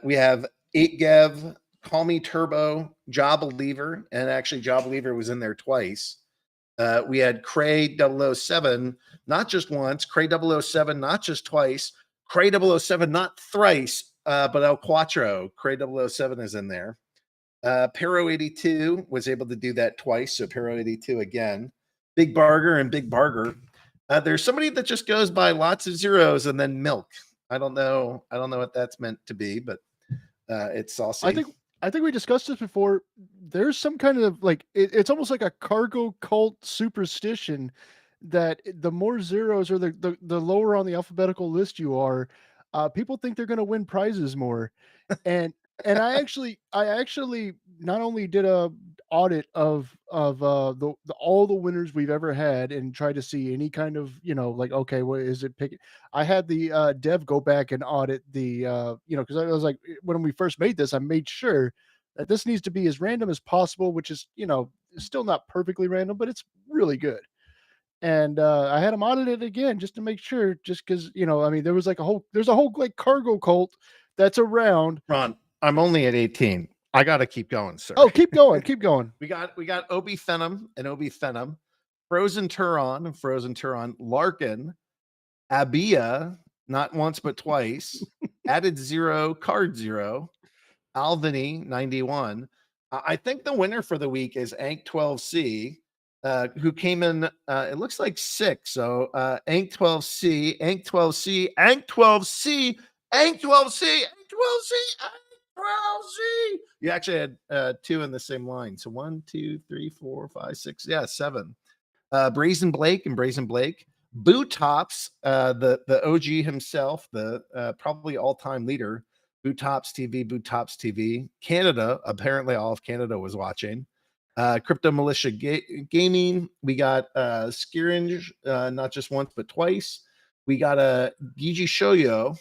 We have 8Gev, Call Me Turbo, Job Believer, and actually Job Believer was in there twice. We had Cray 007, not just once, Cray 007, not just twice, Cray 007, not thrice, but El Cuatro, Cray 007 is in there. Pero 82 was able to do that twice, so Pero 82 again. Big Barger and Big Barger. There's somebody that just goes by lots of zeros and then milk. I don't know what that's meant to be, but it's saucy. I think we discussed this before. There's some kind of like it's almost like a cargo cult superstition that the more zeros or the lower on the alphabetical list you are, people think they're going to win prizes more. And I actually not only did a audit of all the winners we've ever had and try to see any kind of, like, okay, what is it picking? I had the dev go back and audit the because I was like, when we first made this, I made sure that this needs to be as random as possible, which is still not perfectly random, but it's really good. And I had them audit it again just to make sure, just because there's a whole like cargo cult that's around. Ron, I'm only at 18. I got to keep going, sir. Oh, keep going. Keep going. We got Obi Phenom and Obi Phenom, Frozen Turon and Frozen Turon, Larkin, Abia, not once but twice, Added Zero, Card Zero, Alvini 91. I think the winner for the week is Ank 12C, who came in, it looks like 6. So Ank 12C, Ank 12C, Ank 12C, Ank 12C, Ank 12C, you actually had 2 in the same line. So 1, 2, 3, 4, 5, 6. Yeah, 7. Brazen Blake and Brazen Blake. Boo Tops, the OG himself, the probably all-time leader. Boo Tops TV, Boo Tops TV. Canada, apparently all of Canada was watching. Crypto Militia Gaming. We got Skiringe, not just once but twice. We got a Gigi Shoyo.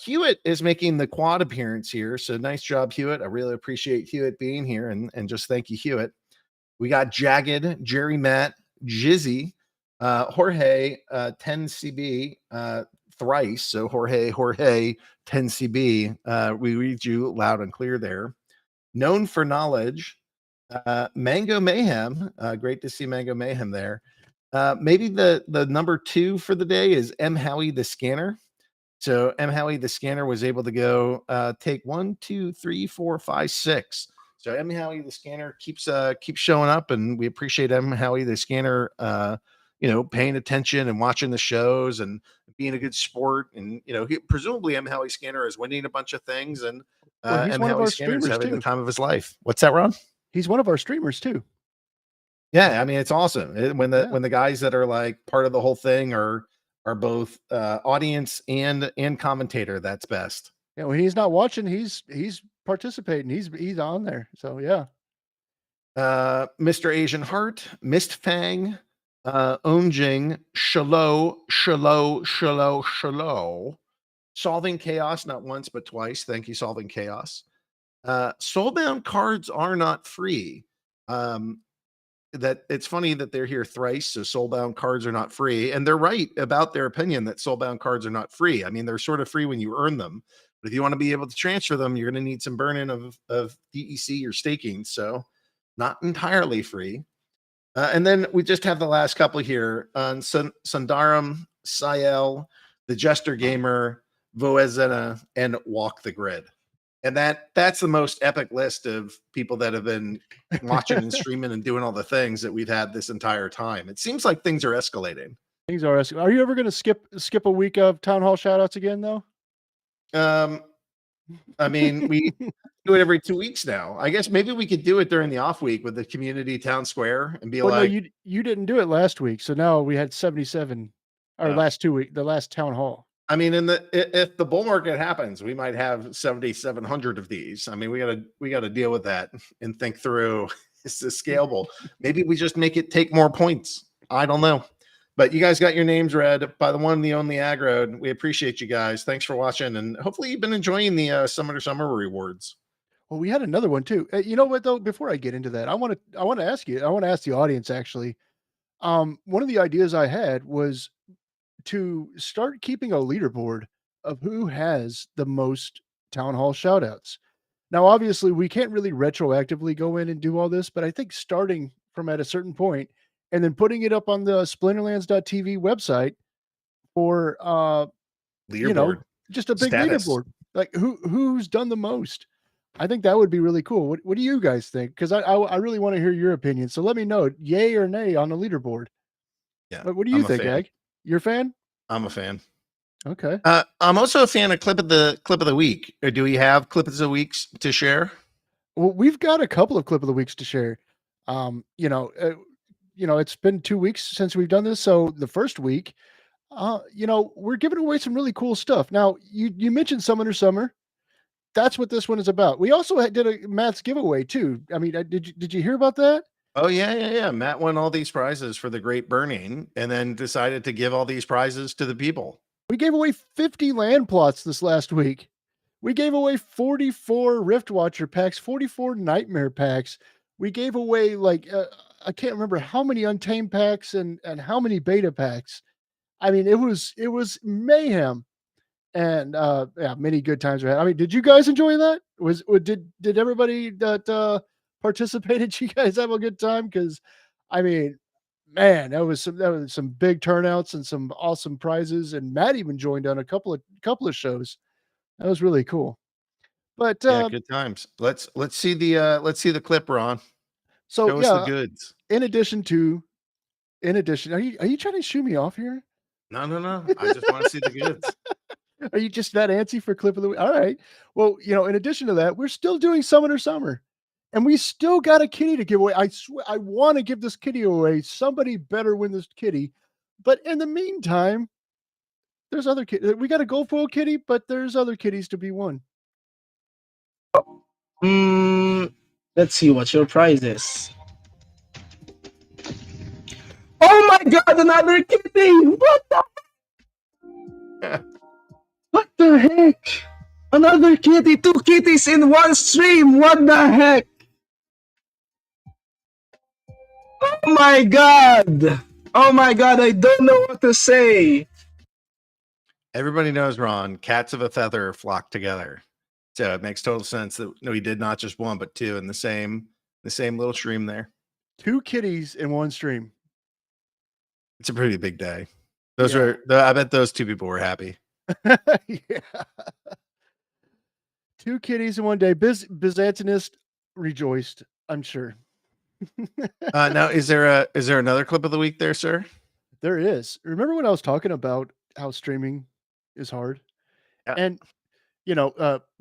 Hewitt is making the quad appearance here. So nice job, Hewitt. I really appreciate Hewitt being here, and just thank you, Hewitt. We got Jagged, Jerry Matt, Jizzy, Jorge, 10CB, thrice. So Jorge, 10CB. We read you loud and clear there. Known for knowledge, Mango Mayhem. Great to see Mango Mayhem there. Maybe the number 2 for the day is M. Howie the Scanner. So M. Howie the Scanner was able to go take 1, 2, 3, 4, 5, 6. So M. Howie the Scanner keeps showing up, and we appreciate M. Howie the Scanner, paying attention and watching the shows and being a good sport. And presumably M. Howie Scanner is winning a bunch of things, and he's M. one of Howie our Scanner is streamers having too. the time of his life. What's that, Ron? He's one of our streamers too. Yeah, I mean, it's awesome when the guys that are like part of the whole thing are both audience and commentator. That's best. Yeah, when he's not watching, he's participating. He's on there. So yeah. Mr. Asian Heart, Mist Fang, Onjing, Shalo, Solving Chaos, not once but twice. Thank you, Solving Chaos. Soulbound cards are not free. That it's funny that they're here thrice. So soulbound cards are not free, and they're right about their opinion that soulbound cards are not free. I mean, they're sort of free when you earn them, but if you want to be able to transfer them, you're going to need some burn-in of DEC or staking. So not entirely free. And then we just have the last couple here on Sundaram, Sayel, the Jester Gamer, Voezena, and Walk the Grid. And that's the most epic list of people that have been watching and streaming and doing all the things that we've had this entire time. It seems like things are escalating. Things are escalating. Are you ever going to skip a week of town hall shoutouts again, though? I mean, we do it every 2 weeks now. I guess maybe we could do it during the off week with the community town square and be like, no, you didn't do it last week, so now we had 77 or last 2 weeks, the last town hall. I mean, if the bull market happens, we might have 7,700 of these. I mean, we gotta deal with that and think through, is this scalable? Maybe we just make it take more points. I don't know. But you guys got your names read by the one, the only Aggro. We appreciate you guys. Thanks for watching, and hopefully you've been enjoying the summer rewards. Well, we had another one too. You know what though? Before I get into that, I want to ask you. I want to ask the audience actually. One of the ideas I had was to start keeping a leaderboard of who has the most town hall shoutouts. Now, obviously, we can't really retroactively go in and do all this, but I think starting from at a certain point and then putting it up on the Splinterlands.tv website for leaderboard, just a big status. leaderboard, like who's done the most. I think that would be really cool. What do you guys think? Because I really want to hear your opinion. So let me know, yay or nay on the leaderboard. Yeah. What do you think, Ag? You're a fan? I'm a fan. Okay. I'm also a fan of clip of the week. Or do we have clip of the weeks to share? Well, we've got a couple of clip of the weeks to share. It's been 2 weeks since we've done this. So the first week, we're giving away some really cool stuff. Now, you mentioned Summoner Summer. That's what this one is about. We also did a Matt's giveaway too. I mean, did you hear about that? Oh yeah. Matt won all these prizes for the Great Burning, and then decided to give all these prizes to the people. We gave away 50 land plots this last week. We gave away 44 Rift Watcher packs, 44 Nightmare packs. We gave away I can't remember how many Untamed packs and how many beta packs. I mean, it was mayhem. And many good times we had. I mean, did you guys enjoy that? Did everybody that participated, you guys have a good time? Because I mean, man, that was some big turnouts and some awesome prizes. And Matt even joined on a couple of shows. That was really cool. But good times. Let's see the clip, Ron. So show us the goods. In addition, are you trying to shoo me off here? No. I just want to see the goods. Are you just that antsy for clip of the week? All right. Well, in addition to that, we're still doing Summoner Summer, and we still got a kitty to give away. I swear, I want to give this kitty away. Somebody better win this kitty. But in the meantime, there's other kitty. We got a gold foil kitty, but there's other kitties to be won. Let's see what your prize is. Oh my God, another kitty! What the? What the heck? Another kitty, 2 kitties in one stream. What the heck? Oh my god. Oh my god, I don't know what to say. Everybody knows, Ron, cats of a feather flock together. So it makes total sense that no, he did not just one, but two in the same little stream there. 2 kitties in one stream. It's a pretty big day. Those Yeah. I bet those two people were happy. Yeah. 2 kitties in one day. Byzantinist rejoiced, I'm sure. Now, is there another clip of the week there, sir? There is. Remember when I was talking about how streaming is hard? Yeah. And,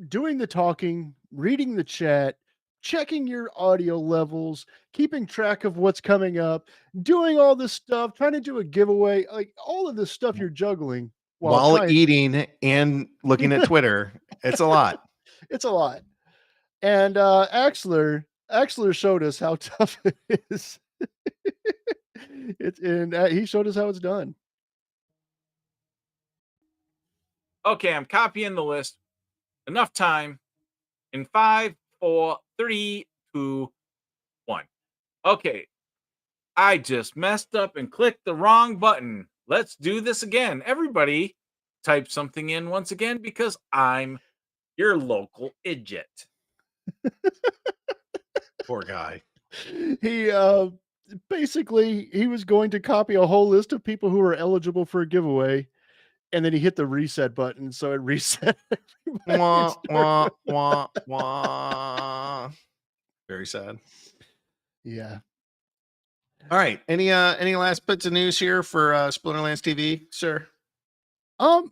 doing the talking, reading the chat, checking your audio levels, keeping track of what's coming up, doing all this stuff, trying to do a giveaway, like all of this stuff you're juggling While trying. eating and looking at Twitter. It's a lot. It's a lot. And Axler showed us how tough it is. He showed us how it's done. Okay, I'm copying the list. Enough time. In 5, 4, 3, 2, 1. Okay. I just messed up and clicked the wrong button. Let's do this again. Everybody type something in once again because I'm your local idiot. Poor guy. He basically he was going to copy a whole list of people who were eligible for a giveaway, and then he hit the reset button, so it reset everybody. Wah, wah, wah, wah. Very sad. Yeah. All right. Any last bits of news here for Splinterlands TV, sir? I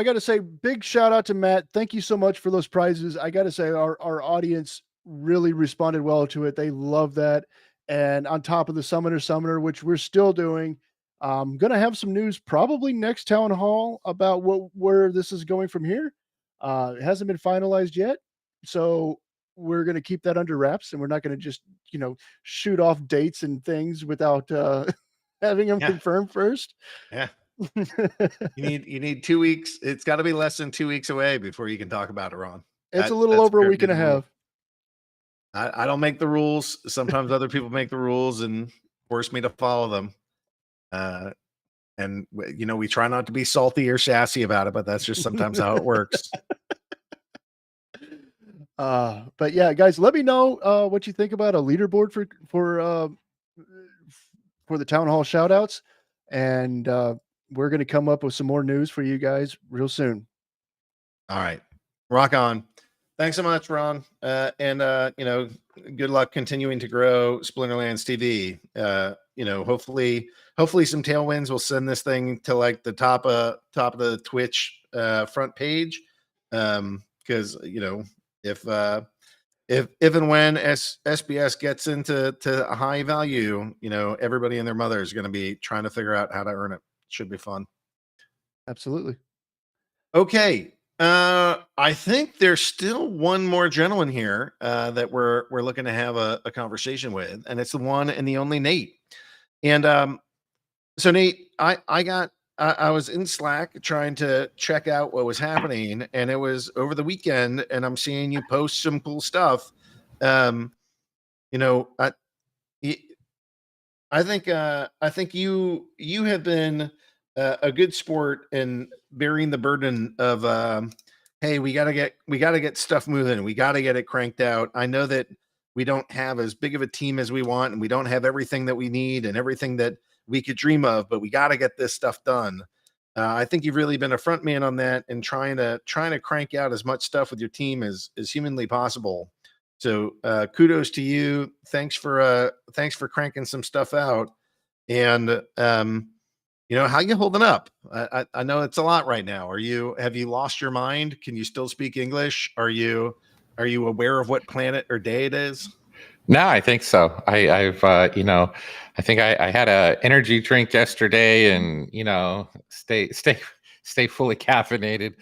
got to say, big shout out to Matt. Thank you so much for those prizes. I got to say, our audience really responded well to it. They love that. And on top of the Summoner, which we're still doing, I'm going to have some news probably next town hall about where this is going from here. It hasn't been finalized yet. So we're going to keep that under wraps, and we're not going to just, shoot off dates and things without having them confirmed first. Yeah. You need 2 weeks. It's got to be less than 2 weeks away before you can talk about it, Ron. It's a little over a week and a half. I don't make the rules. Sometimes other people make the rules and force me to follow them. And we try not to be salty or sassy about it, but that's just sometimes how it works. But yeah, guys, let me know what you think about a leaderboard for the town hall shout outs. And we're going to come up with some more news for you guys real soon. All right. Rock on. Thanks so much, Ron. And good luck continuing to grow Splinterlands TV. Hopefully some tailwinds will send this thing to like the top of the Twitch front page. Because if and when SBS gets into a high value, everybody and their mother is going to be trying to figure out how to earn it. Should be fun. Absolutely. Okay. I think there's still one more gentleman here that we're looking to have a conversation with, and it's the one and the only Nate. And so Nate, I was in Slack trying to check out what was happening, and it was over the weekend, and I'm seeing you post some cool stuff. I think you have been a good sport in bearing the burden of hey, we gotta get stuff moving, we gotta get it cranked out. I know that we don't have as big of a team as we want, and we don't have everything that we need and everything that we could dream of, but we got to get this stuff done. I think you've really been a front man on that and trying to crank out as much stuff with your team as humanly possible. So kudos to you. Thanks for cranking some stuff out. And how you holding up? I know it's a lot right now. Have you lost your mind? Can you still speak English? Are you aware of what planet or day it is? No, I think so. I've I think I had a energy drink yesterday, and stay fully caffeinated.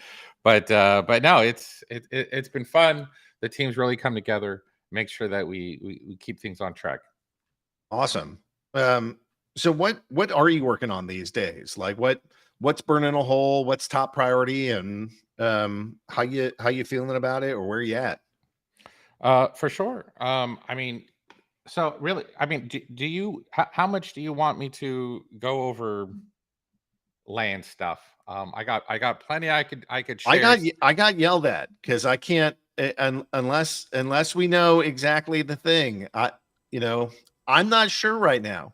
But no, it's been fun. The team's really come together. Make sure that we keep things on track. Awesome. So what are you working on these days? Like what what's burning a hole, what's top priority, and how you feeling about it, or where you at? For sure. I mean, so really, I mean, do you, how much do you want me to go over land stuff? I got plenty I could share. I got yelled at because I can't unless we know exactly the thing. I'm not sure right now.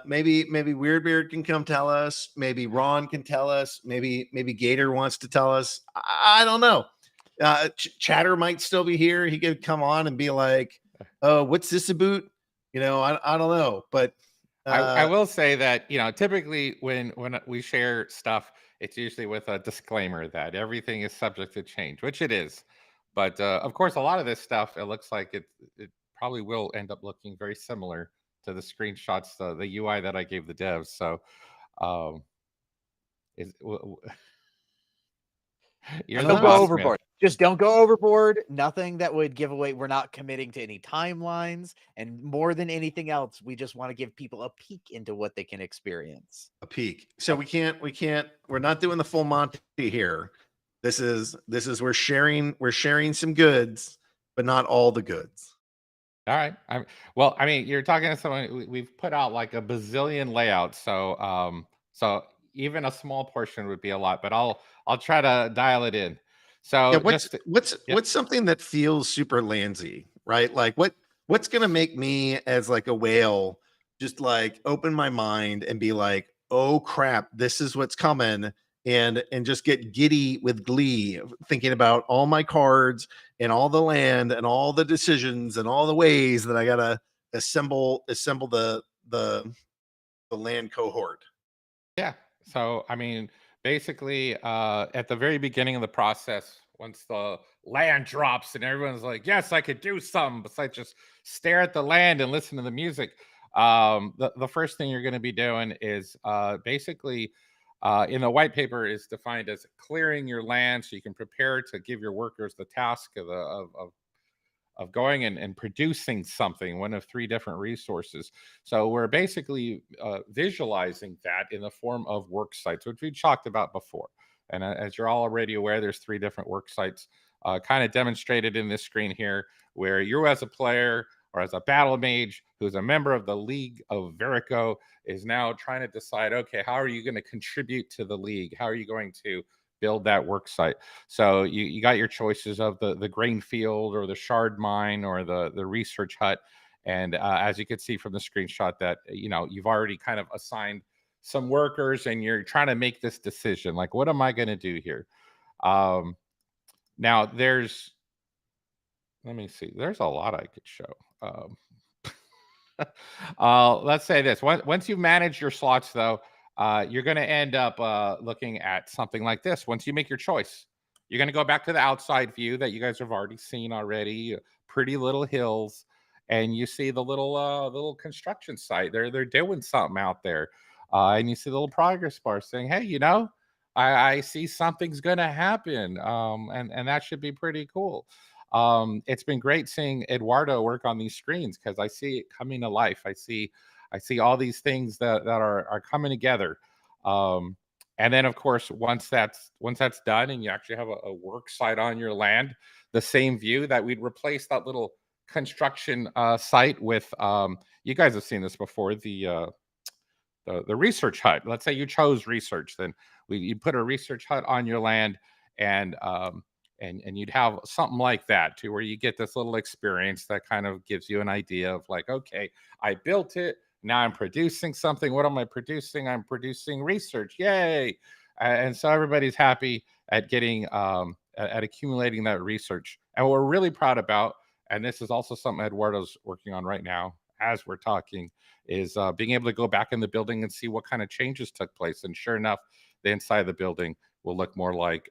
Maybe Weirdbeard can come tell us. Maybe Ron can tell us. Maybe Gator wants to tell us. I don't know. Chatter might still be here. He could come on and be like, "Oh, what's this about?" I don't know. But I will say that, typically when we share stuff, it's usually with a disclaimer that everything is subject to change, which it is. But of course, a lot of this stuff, it looks like it probably will end up looking very similar to the screenshots, the UI that I gave the devs. So, is you're Don't the go boss, man. overboard. Just don't go overboard. Nothing that would give away. We're not committing to any timelines. And more than anything else, we just want to give people a peek into what they can experience. A peek. So we're not doing the full Monty here. This is we're sharing some goods, but not all the goods. All right. Well, I mean, you're talking to someone. We've put out like a bazillion layouts, so even a small portion would be a lot. But I'll try to dial it in. So yeah, what's something that feels super landsy, right? Like what's gonna make me as like a whale just like open my mind and be like, oh crap, this is what's coming, and just get giddy with glee thinking about all my cards and all the land and all the decisions and all the ways that I gotta assemble the land cohort. Yeah. So, I mean, basically, at the very beginning of the process, once the land drops and everyone's like, yes, I could do something besides just stare at the land and listen to the music. The first thing you're going to be doing is basically in the white paper is defined as clearing your land so you can prepare to give your workers the task of going and producing something, one of three different resources. So we're basically visualizing that in the form of work sites, which we talked about before. And as you're all already aware, there's three different work sites kind of demonstrated in this screen here, where you as a player or as a battle mage who's a member of the League of Verico is now trying to decide, okay, how are you going to contribute to the league? How are you going to build that work site? So you got your choices of the grain field or the shard mine or the research hut. And as you can see from the screenshot that, you've already kind of assigned some workers and you're trying to make this decision. Like, what am I going to do here? Now let me see. There's a lot I could show. Let's say this. Once you've managed your slots, though, you're going to end up looking at something like this. Once you make your choice, you're going to go back to the outside view that you guys have already seen already. Pretty little hills, and you see the little construction site. They're doing something out there, and you see the little progress bar saying, "Hey, I see something's going to happen," and that should be pretty cool. It's been great seeing Eduardo work on these screens because I see it coming to life. I see all these things that are coming together. And then of course, once that's done and you actually have a work site on your land, the same view that we'd replace that little construction site with, you guys have seen this before, the research hut. Let's say you chose research, then you put a research hut on your land, and you'd have something like that too, where you get this little experience that kind of gives you an idea of like, okay, I built it. Now I'm producing something. What am I producing? I'm producing research. Yay. And so everybody's happy at getting, at accumulating that research. And what we're really proud about, and this is also something Eduardo's working on right now as we're talking, is being able to go back in the building and see what kind of changes took place. And sure enough, the inside of the building will look more like,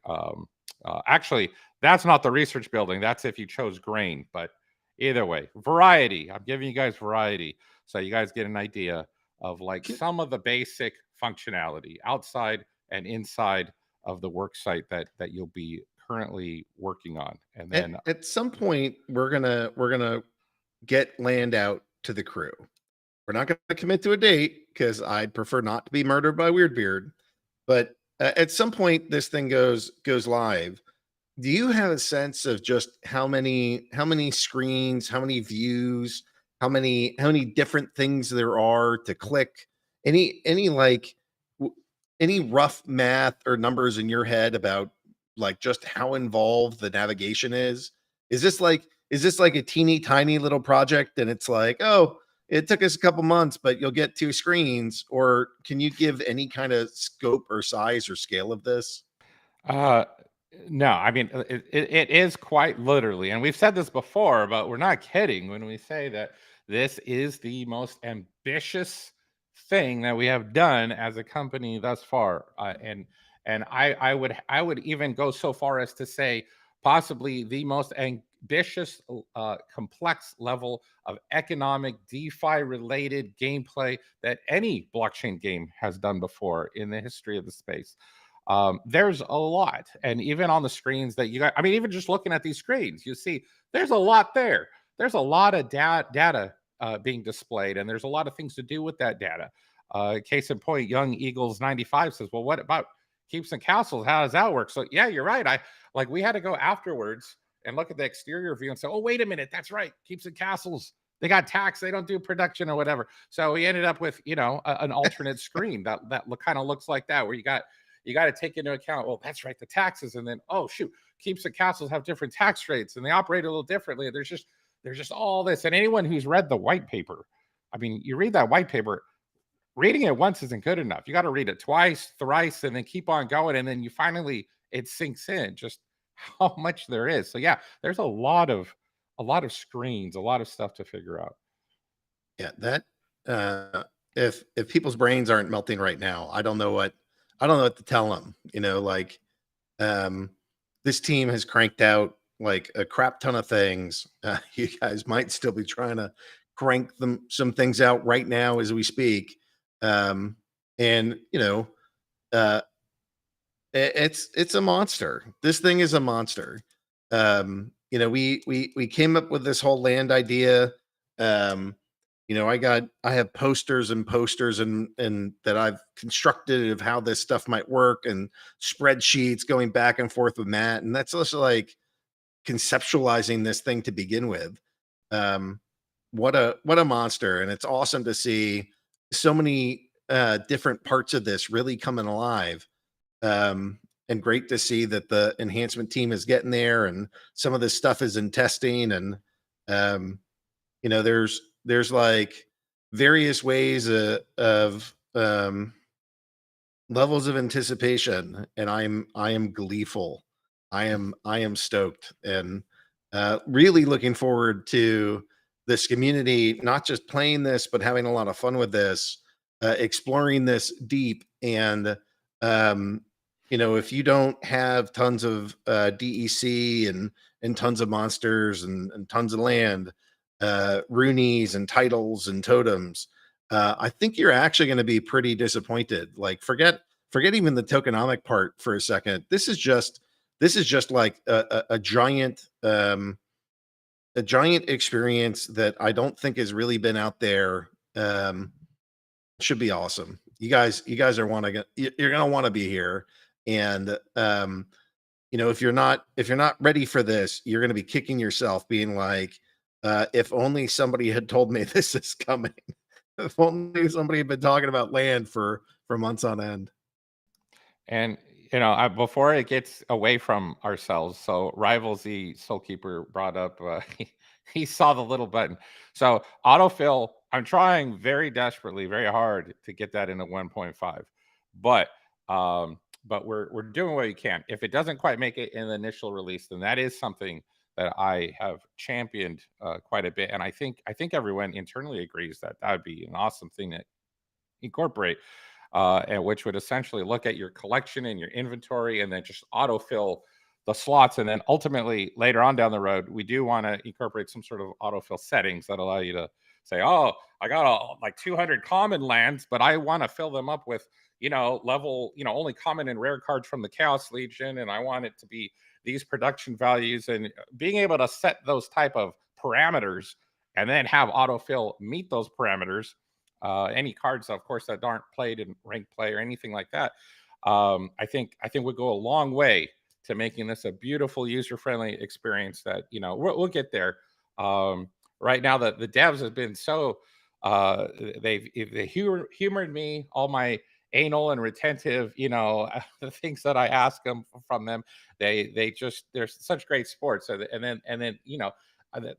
actually, that's not the research building. That's if you chose grain. But either way, variety. I'm giving you guys variety, so you guys get an idea of like some of the basic functionality outside and inside of the work site that you'll be currently working on. And then at some point, we're gonna get land out to the crew. We're not gonna commit to a date because I'd prefer not to be murdered by Weirdbeard. but at some point this thing goes live. Do you have a sense of just how many screens, how many views, how many different things there are to click? Any like any rough math or numbers in your head about like just how involved the navigation is? Is this like a teeny tiny little project and it's like, oh, it took us a couple months, but you'll get 2 screens? Or can you give any kind of scope or size or scale of this? Uh, no, I mean, it is quite literally, and we've said this before, but we're not kidding when we say that this is the most ambitious thing that we have done as a company thus far. And I would even go so far as to say possibly the most ambitious, complex level of economic DeFi related gameplay that any blockchain game has done before in the history of the space. There's a lot, and even on the screens that you got, I mean, even just looking at these screens, you see there's a lot there. There's a lot of data being displayed, and there's a lot of things to do with that data. Case in point, Young Eagles 95 says, well, what about keeps and castles? How does that work? So yeah, you're right. We had to go afterwards and look at the exterior view and say, oh, wait a minute, that's right. Keeps and castles, they got tax, they don't do production or whatever. So we ended up with, an alternate screen that kind of looks like that, where you got to take into account, well, that's right, the taxes, and then, oh shoot, keeps and castles have different tax rates and they operate a little differently. There's just all this. And anyone who's read the white paper, I mean, you read that white paper, reading it once isn't good enough. You got to read it twice, thrice, and then keep on going. And then it sinks in just how much there is. So yeah, there's a lot of screens, a lot of stuff to figure out. Yeah, that if people's brains aren't melting right now, I don't know what to tell them. This team has cranked out like a crap ton of things. You guys might still be trying to crank some things out right now as we speak. And it's a monster. This thing is a monster. We came up with this whole land idea. I have posters and that I've constructed of how this stuff might work, and spreadsheets going back and forth with Matt. And that's also like conceptualizing this thing to begin with. What a monster. And it's awesome to see so many different parts of this really coming alive. And great to see that the enhancement team is getting there, and some of this stuff is in testing. And there's like various ways of levels of anticipation, and I am gleeful. I am stoked, and really looking forward to this community, not just playing this, but having a lot of fun with this, exploring this deep. And if you don't have tons of DEC and tons of monsters and tons of land, runeys and titles and totems, I think you're actually going to be pretty disappointed. Like forget even the tokenomic part for a second. This is just like a giant experience that I don't think has really been out there. Should be awesome. You guys are you're gonna want to be here. And if you're not ready for this, you're gonna be kicking yourself, being like, if only somebody had told me this is coming. If only somebody had been talking about land for months on end. And before it gets away from ourselves, so Rivalsy Soulkeeper brought up, he saw the little button. So autofill, I'm trying very desperately, very hard to get that into 1.5, but we're doing what we can. If it doesn't quite make it in the initial release, then that is something that I have championed quite a bit, and I think everyone internally agrees that would be an awesome thing to incorporate. And which would essentially look at your collection and your inventory and then just autofill the slots. And then ultimately later on down the road, we do want to incorporate some sort of autofill settings that allow you to say, oh, I got like 200 common lands, but I want to fill them up with, level, only common and rare cards from the Chaos Legion. And I want it to be these production values, and being able to set those type of parameters and then have autofill meet those parameters. Any cards, of course, that aren't played in ranked play or anything like that, I think would go a long way to making this a beautiful, user-friendly experience that, we'll get there. Right now, the devs have been so they humored me, all my anal and retentive, the things that I ask them from them. They're such great sports. And then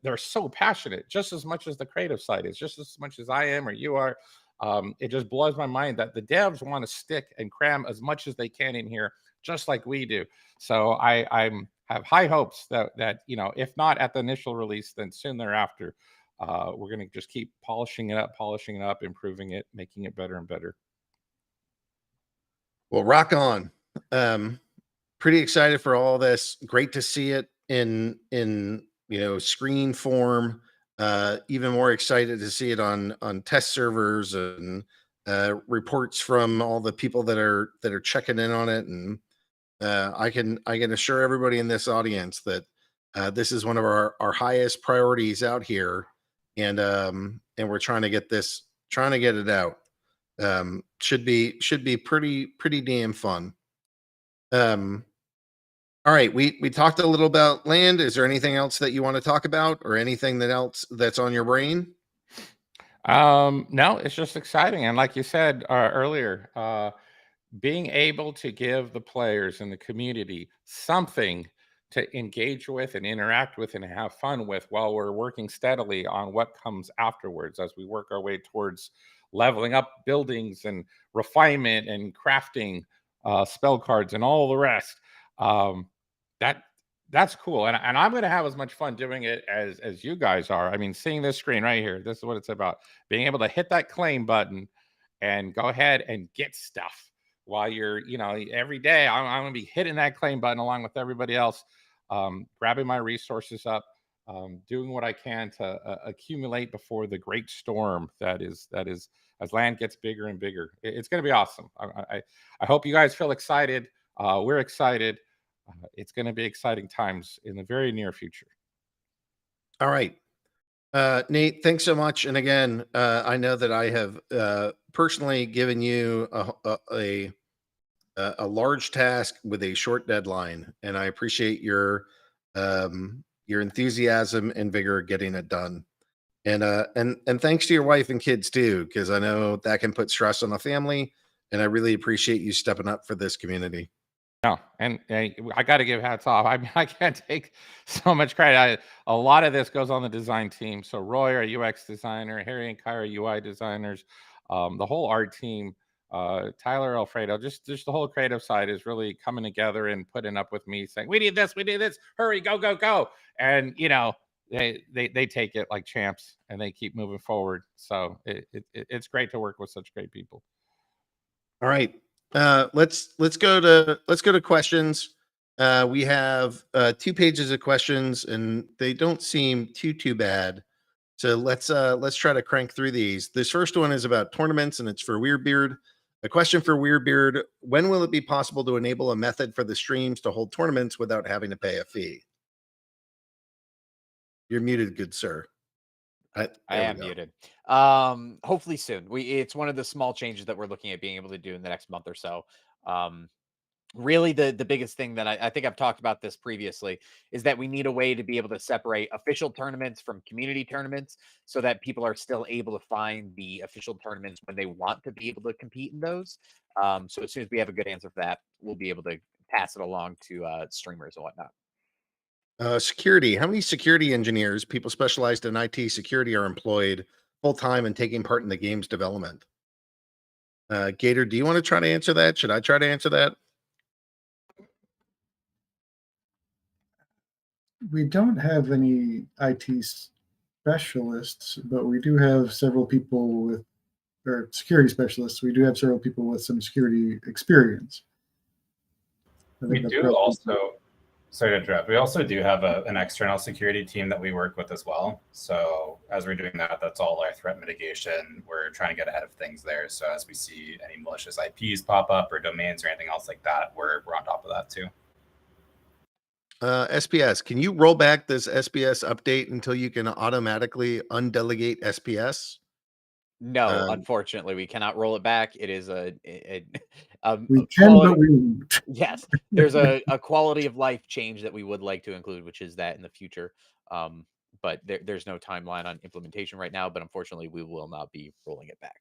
they're so passionate, just as much as the creative side is, just as much as I am or you are. It just blows my mind that the devs want to stick and cram as much as they can in here, just like we do. So I have high hopes that if not at the initial release, then soon thereafter, we're going to just keep polishing it up, improving it, making it better and better. Well, rock on. Pretty excited for all this. Great to see it in screen form. Even more excited to see it on test servers and reports from all the people that are checking in on it. And I can assure everybody in this audience that this is one of our highest priorities out here, and we're trying to get it out. Should be pretty damn fun. All right, we talked a little about land. Is there anything else that you want to talk about, or anything else that's on your brain? No, it's just exciting, and like you said earlier, being able to give the players in the community something to engage with and interact with and have fun with while we're working steadily on what comes afterwards as we work our way towards leveling up buildings and refinement and crafting spell cards and all the rest. That's cool, and I'm going to have as much fun doing it as you guys are. I mean, seeing this screen right here, this is what it's about: being able to hit that claim button and go ahead and get stuff while you're, every day I'm going to be hitting that claim button along with everybody else, grabbing my resources up, doing what I can to accumulate before the great storm that is as land gets bigger and bigger. It's going to be awesome. I hope you guys feel excited. We're excited. It's going to be exciting times in the very near future. All right. Nate, thanks so much. And again, I know that I have personally given you a large task with a short deadline, and I appreciate your enthusiasm and vigor getting it done. And thanks to your wife and kids too, because I know that can put stress on a family, and I really appreciate you stepping up for this community. No, and I got to give hats off. I can't take so much credit. A lot of this goes on the design team. So Roy, our UX designer, Harry and Kyra, UI designers, the whole art team, Tyler, Alfredo, just the whole creative side is really coming together and putting up with me, saying, we need this, hurry, go. And they take it like champs and they keep moving forward. So it's great to work with such great people. All right. Let's go to questions. We have 2 pages of questions, and they don't seem too bad. So let's try to crank through these. This first one is about tournaments, and it's for Weirdbeard. A question for Weirdbeard: when will it be possible to enable a method for the streams to hold tournaments without having to pay a fee? You're muted, good sir. I am muted. Hopefully soon. It's one of the small changes that we're looking at being able to do in the next month or so. Really, the biggest thing that I think I've talked about this previously is that we need a way to be able to separate official tournaments from community tournaments so that people are still able to find the official tournaments when they want to be able to compete in those. So as soon as we have a good answer for that, we'll be able to pass it along to streamers and whatnot. Security. How many security engineers, people specialized in IT security, are employed full-time and taking part in the game's development? Gator, do you want to try to answer that? Should I try to answer that? We don't have any IT specialists, but we do have several people with, or security specialists. We do have several people with some security experience. We do also, sorry to interrupt, we also do have an external security team that we work with as well. So as we're doing that, that's all our threat mitigation. We're trying to get ahead of things there. So as we see any malicious IPs pop up or domains or anything else like that, we're on top of that too. SPS, can you roll back this SPS update until you can automatically undelegate SPS? No, unfortunately, we cannot roll it back. It is We can, but we won't. Yes, there's a quality of life change that we would like to include, which is that in the future. But there's no timeline on implementation right now. But unfortunately, we will not be rolling it back.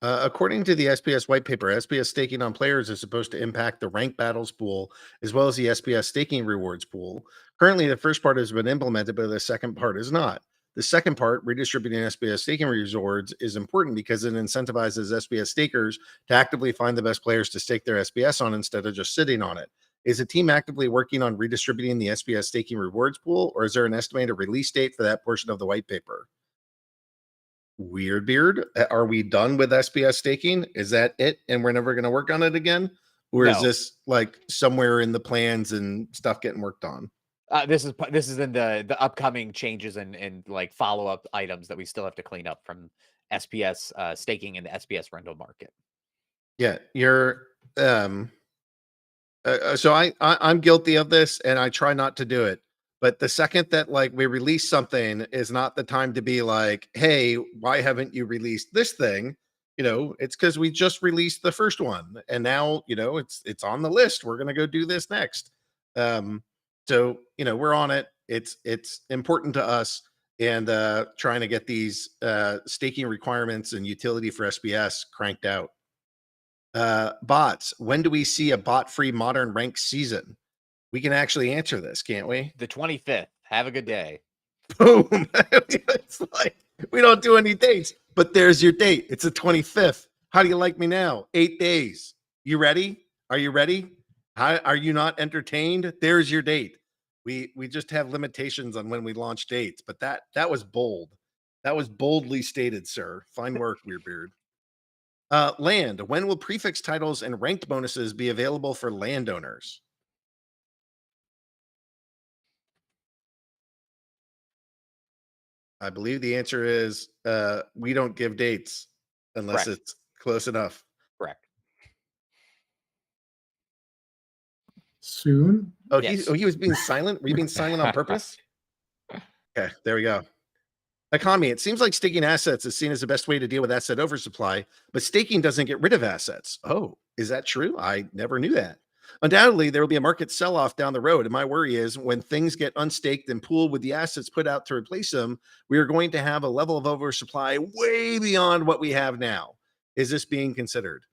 According to the SPS white paper, SPS staking on players is supposed to impact the rank battles pool as well as the SPS staking rewards pool. Currently, the first part has been implemented, but the second part is not. The second part, redistributing SPS staking rewards, is important because it incentivizes SPS stakers to actively find the best players to stake their SPS on instead of just sitting on it. Is the team actively working on redistributing the SPS staking rewards pool, or is there an estimated release date for that portion of the white paper? Weirdbeard, are we done with SPS staking? Is that it, and we're never going to work on it again, or is No. this like somewhere in the plans and stuff getting worked on? This is in the upcoming changes and like follow-up items that we still have to clean up from SPS staking in the SPS rental market. Yeah, you're so I'm guilty of this, and I try not to do it. But the second that like we release something is not the time to be like, hey, why haven't you released this thing? You know, it's because we just released the first one, and now it's on the list. We're gonna go do this next. So we're on it. It's important to us, and trying to get these staking requirements and utility for SPS cranked out. Bots, when do we see a bot-free modern rank season? We can actually answer this, can't we? The 25th. Have a good day. Boom. It's like we don't do any dates, but there's your date. It's the 25th. How do you like me now? 8 days. You ready? Are you ready? Are you not entertained? There's your date. We just have limitations on when we launch dates, but that was bold. That was boldly stated, sir. Fine work, Weirdbeard. Land. When will prefix titles and ranked bonuses be available for landowners? I believe the answer is we don't give dates unless Correct. it's close enough. Correct. Soon. Oh, Yes. he was being silent. Were you being silent on purpose? Okay, there we go. Economy. It seems like staking assets is seen as the best way to deal with asset oversupply, but staking doesn't get rid of assets. Oh, is that true? I never knew that. Undoubtedly, there will be a market sell-off down the road. And my worry is when things get unstaked and pooled with the assets put out to replace them, we are going to have a level of oversupply way beyond what we have now. Is this being considered?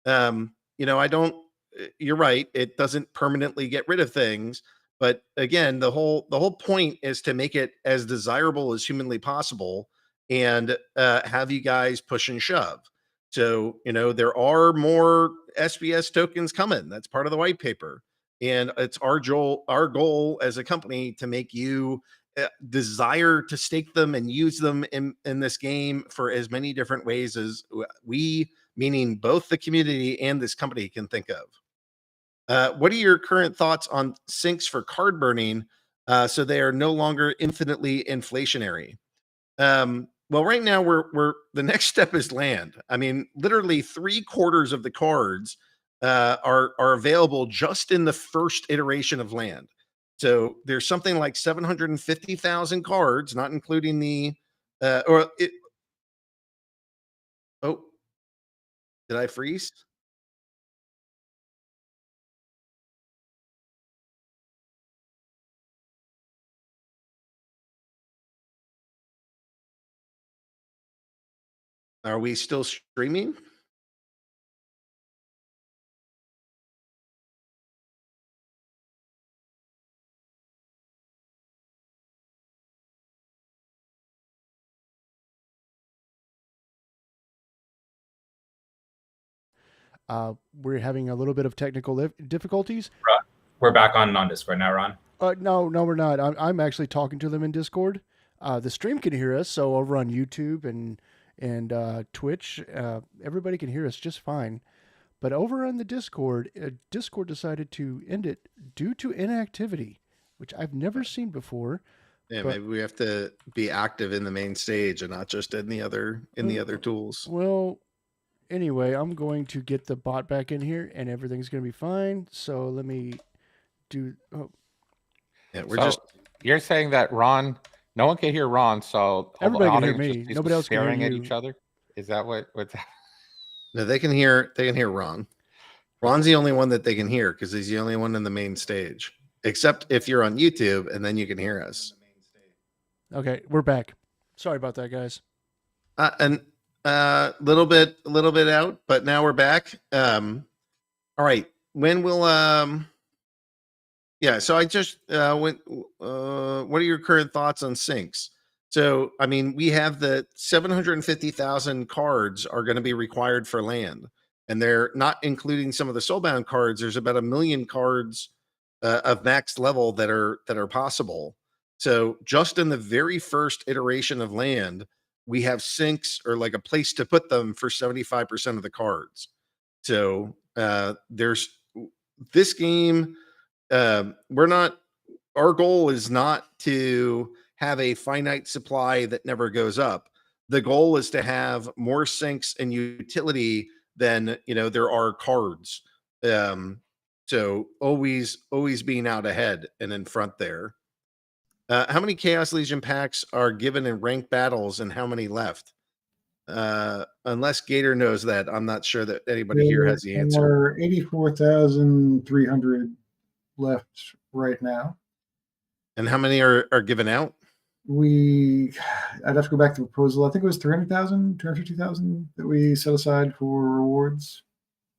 I don't, you're right. It doesn't permanently get rid of things. But again, the whole point is to make it as desirable as humanly possible and have you guys push and shove. So, there are more SPS tokens coming. That's part of the white paper. And it's our goal as a company to make you desire to stake them and use them in this game for as many different ways as we, meaning both the community and this company, can think of. What are your current thoughts on sinks for card burning so they are no longer infinitely inflationary? Well, right now we're the next step is land. I mean, literally 3/4 of the cards are available just in the first iteration of land. So there's something like 750,000 cards, not including the Oh, did I freeze? Are we still streaming? We're having a little bit of technical difficulties. We're back on Discord now, Ron. No, we're not. I'm actually talking to them in Discord. The stream can hear us, so over on YouTube and Twitch, everybody can hear us just fine. But over on the Discord, Discord decided to end it due to inactivity, which I've never seen before. Yeah, maybe we have to be active in the main stage and not just in the other tools. Well, anyway, I'm going to get the bot back in here, and everything's going to be fine. So let me do. Oh, yeah, You're saying that Ron, no one can hear Ron, so everybody can hear audience me. just Nobody else can hear staring at you. each other. Is that what's? No, they can hear Ron. Ron's the only one that they can hear because he's the only one in the main stage, except if you're on YouTube and then you can hear us. Okay, we're back. Sorry about that, guys. And little bit out, but now we're back. All right. When will yeah, so I just went what are your current thoughts on syncs? So I mean, we have the 750,000 cards are going to be required for land, and they're not including some of the soulbound cards. There's about 1 million cards of max level that are possible. So just in the very first iteration of land, we have syncs or like a place to put them for 75% of the cards. So there's this game. Our goal is not to have a finite supply that never goes up. The goal is to have more syncs and utility than there are cards. So always being out ahead and in front there. How many Chaos Legion packs are given in ranked battles and how many left? Unless Gator knows that, I'm not sure that anybody here has the answer. There are 84,300 left right now. And how many are given out? I'd have to go back to the proposal. I think it was 300,000, 250,000 that we set aside for rewards.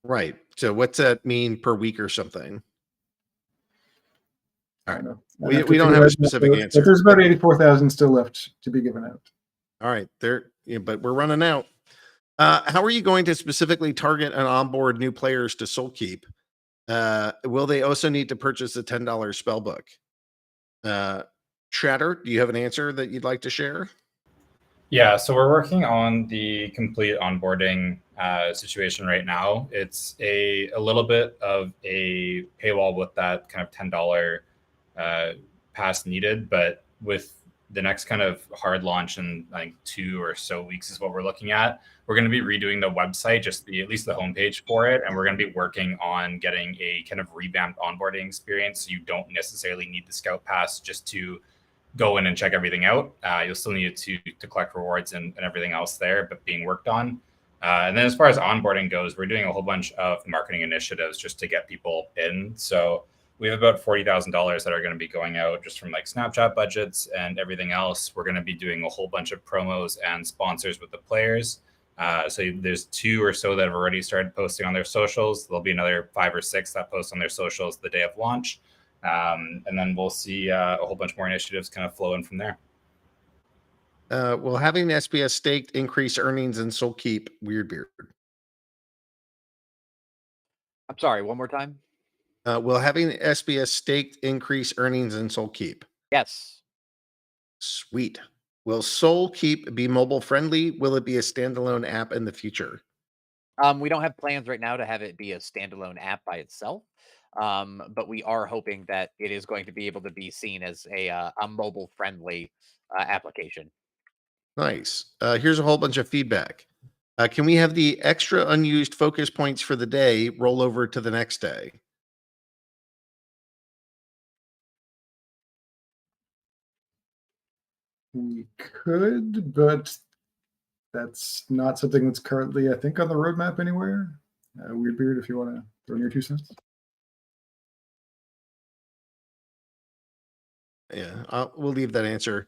Right. So what's that mean per week or something? All right. We don't have a specific answer. But there's about 84,000 still left to be given out. All right. But we're running out. How are you going to specifically target and onboard new players to Soul Keep? Will they also need to purchase the $10 spell book? Shatter, do you have an answer that you'd like to share? Yeah, so we're working on the complete onboarding situation right now. It's a little bit of a paywall with that kind of $10 pass needed, but with the next kind of hard launch in like 2 or so weeks is what we're looking at. We're going to be redoing the website, just at least the homepage for it, and we're going to be working on getting a kind of revamped onboarding experience. So you don't necessarily need the Scout Pass just to go in and check everything out. You'll still need it to collect rewards and everything else there, but being worked on. And then as far as onboarding goes, we're doing a whole bunch of marketing initiatives just to get people in. So we have about $40,000 that are going to be going out just from like Snapchat budgets and everything else. We're going to be doing a whole bunch of promos and sponsors with the players. So there's 2 or so that have already started posting on their socials. There'll be another 5 or 6 that post on their socials the day of launch. And then we'll see a whole bunch more initiatives kind of flow in from there. Will having the SPS staked increase earnings in Soul Keep Weirdbeard? I'm sorry, one more time. Will having the SPS staked increase earnings in Soul Keep? Yes. Sweet. Will Soul Keep be mobile friendly? Will it be a standalone app in the future? We don't have plans right now to have it be a standalone app by itself. But we are hoping that it is going to be able to be seen as a mobile friendly application. Nice. Here's a whole bunch of feedback. Can we have the extra unused focus points for the day roll over to the next day? We could, but that's not something that's currently, I think, on the roadmap anywhere. Weirdbeard, if you want to throw in your 2 cents. Yeah, we'll leave that answer.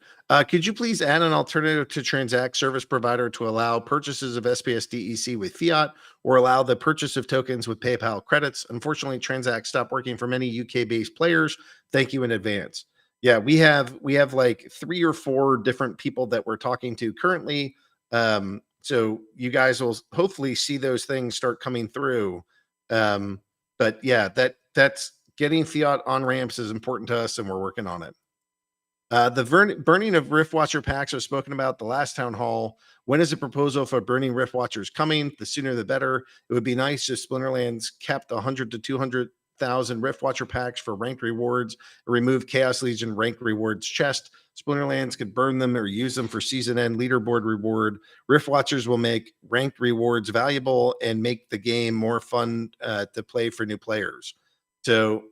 Could you please add an alternative to Transact service provider to allow purchases of SPS DEC with fiat or allow the purchase of tokens with PayPal credits? Unfortunately, Transact stopped working for many UK-based players. Thank you in advance. Yeah, we have like 3 or 4 different people that we're talking to currently. So you guys will hopefully see those things start coming through. But yeah, that's getting fiat on ramps is important to us, and we're working on it. The burning of Rift Watcher packs was spoken about the last town hall. When is a proposal for burning Rift Watchers coming? The sooner the better. It would be nice if Splinterlands kept 100 to 200,000 Rift Watcher packs for ranked rewards and remove Chaos Legion ranked rewards chest. Splinterlands could burn them or use them for season end leaderboard reward. Rift Watchers will make ranked rewards valuable and make the game more fun to play for new players. So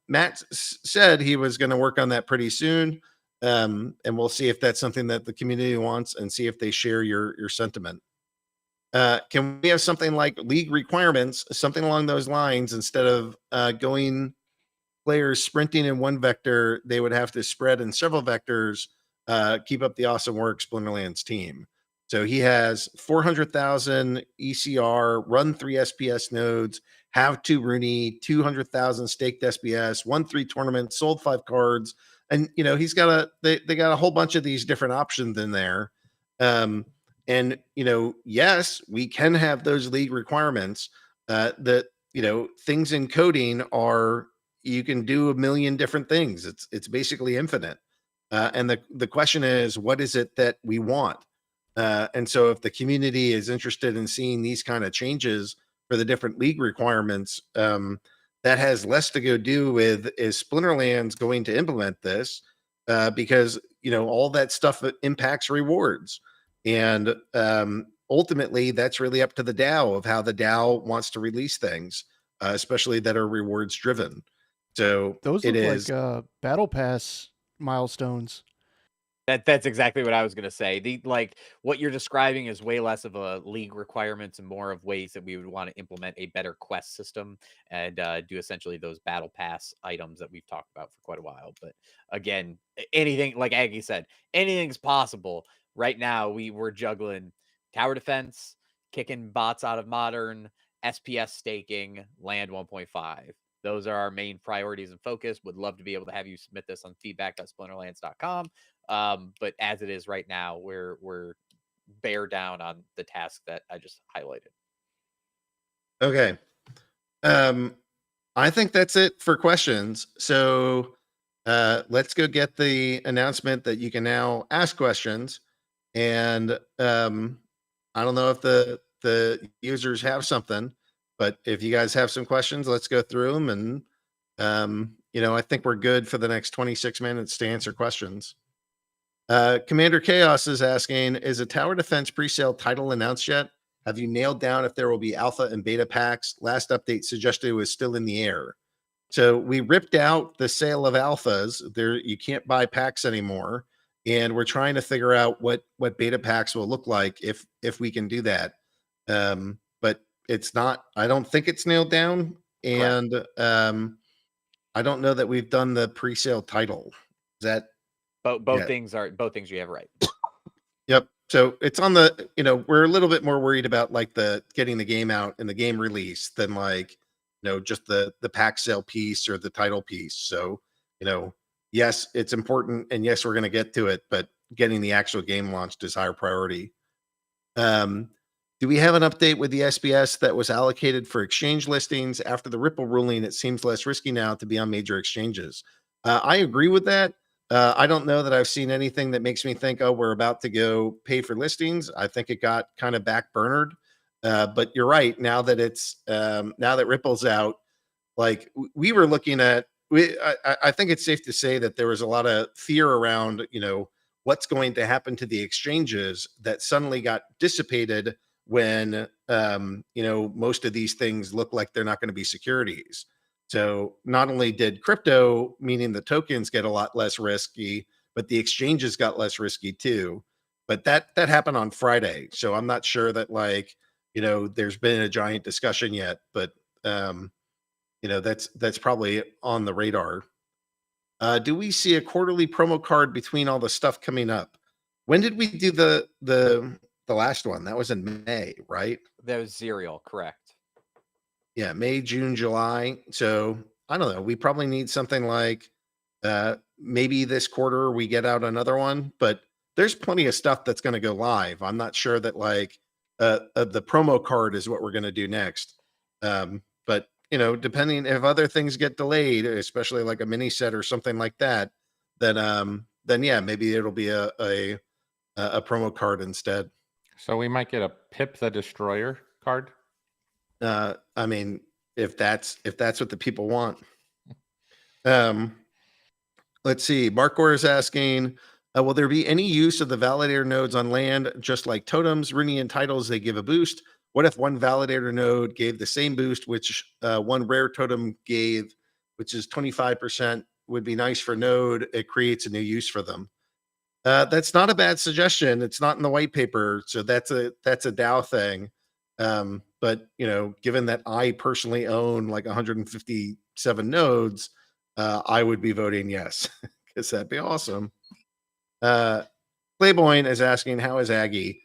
Matt said he was going to work on that pretty soon. And we'll see if that's something that the community wants and see if they share your sentiment. Can we have something like league requirements, something along those lines, instead of going players sprinting in one vector, they would have to spread in several vectors, keep up the awesome work, Splinterlands team. So he has 400,000 ECR, run 3 SPS nodes, have 2 Rooney, 200,000 staked SBS, won 3 tournaments, sold 5 cards. And, he's got they got a whole bunch of these different options in there. And, yes, we can have those league requirements that, things in coding are, you can do a million different things. It's basically infinite. And the question is, what is it that we want? And so if the community is interested in seeing these kind of changes for the different league requirements, that has less to go do with, is Splinterlands going to implement this? Because, all that stuff impacts rewards. And ultimately, that's really up to the DAO of how the DAO wants to release things, especially that are rewards driven. So Those it look is like battle pass milestones. That's exactly what I was gonna say. What you're describing is way less of a league requirements and more of ways that we would want to implement a better quest system and do essentially those battle pass items that we've talked about for quite a while. But again, anything, like Aggie said, anything's possible. Right now, we're juggling tower defense, kicking bots out of modern, SPS staking, land 1.5. Those are our main priorities and focus. Would love to be able to have you submit this on feedback.splinterlands.com. But as it is right now, we're bear down on the task that I just highlighted. okay. I think that's it for questions. So let's go get the announcement that you can now ask questions. And I don't know if the users have something, but if you guys have some questions, let's go through them. And I think we're good for the next 26 minutes to answer questions. Commander Chaos is asking, is a tower defense presale title announced yet? Have you nailed down if there will be alpha and beta packs? Last update suggested it was still in the air. So we ripped out the sale of alphas. There, you can't buy packs anymore, and we're trying to figure out what beta packs will look like if we can do that. But it's not. I don't think it's nailed down, and I don't know that we've done the pre-sale title. Is that both things you have right. Yep. So it's on the, we're a little bit more worried about like the getting the game out and the game release than like, just the pack sale piece or the title piece. So, yes, it's important, and yes, we're going to get to it, but getting the actual game launched is higher priority. Do we have an update with the SBS that was allocated for exchange listings after the Ripple ruling? It seems less risky now to be on major exchanges. I agree with that. I don't know that I've seen anything that makes me think, oh, we're about to go pay for listings. I think it got kind of backburnered. But you're right. Now that it's now that Ripple's out, like we were looking at, I think it's safe to say that there was a lot of fear around, what's going to happen to the exchanges that suddenly got dissipated when, most of these things look like they're not going to be securities. So not only did crypto, meaning the tokens, get a lot less risky, but the exchanges got less risky too. But that happened on Friday. So I'm not sure that there's been a giant discussion yet, but that's probably on the radar. Do we see a quarterly promo card between all the stuff coming up? When did we do the last one? That was in May, right? That was Serial, correct. Yeah, May, June, July. So I don't know. We probably need something like maybe this quarter we get out another one, but there's plenty of stuff that's going to go live. I'm not sure that the promo card is what we're going to do next. But depending if other things get delayed, especially like a mini set or something like that, then yeah, maybe it'll be a promo card instead. So we might get a Pip the Destroyer card. I mean, if that's what the people want. Let's see. Mark Gore is asking, will there be any use of the validator nodes on land, just like totems, Runian titles, they give a boost? What if one validator node gave the same boost, which one rare totem gave, which is 25%, would be nice for node. It creates a new use for them. That's not a bad suggestion. It's not in the white paper. So that's a DAO thing. But given that I personally own like 157 nodes, I would be voting yes because that'd be awesome. Playboy is asking, how is Aggie?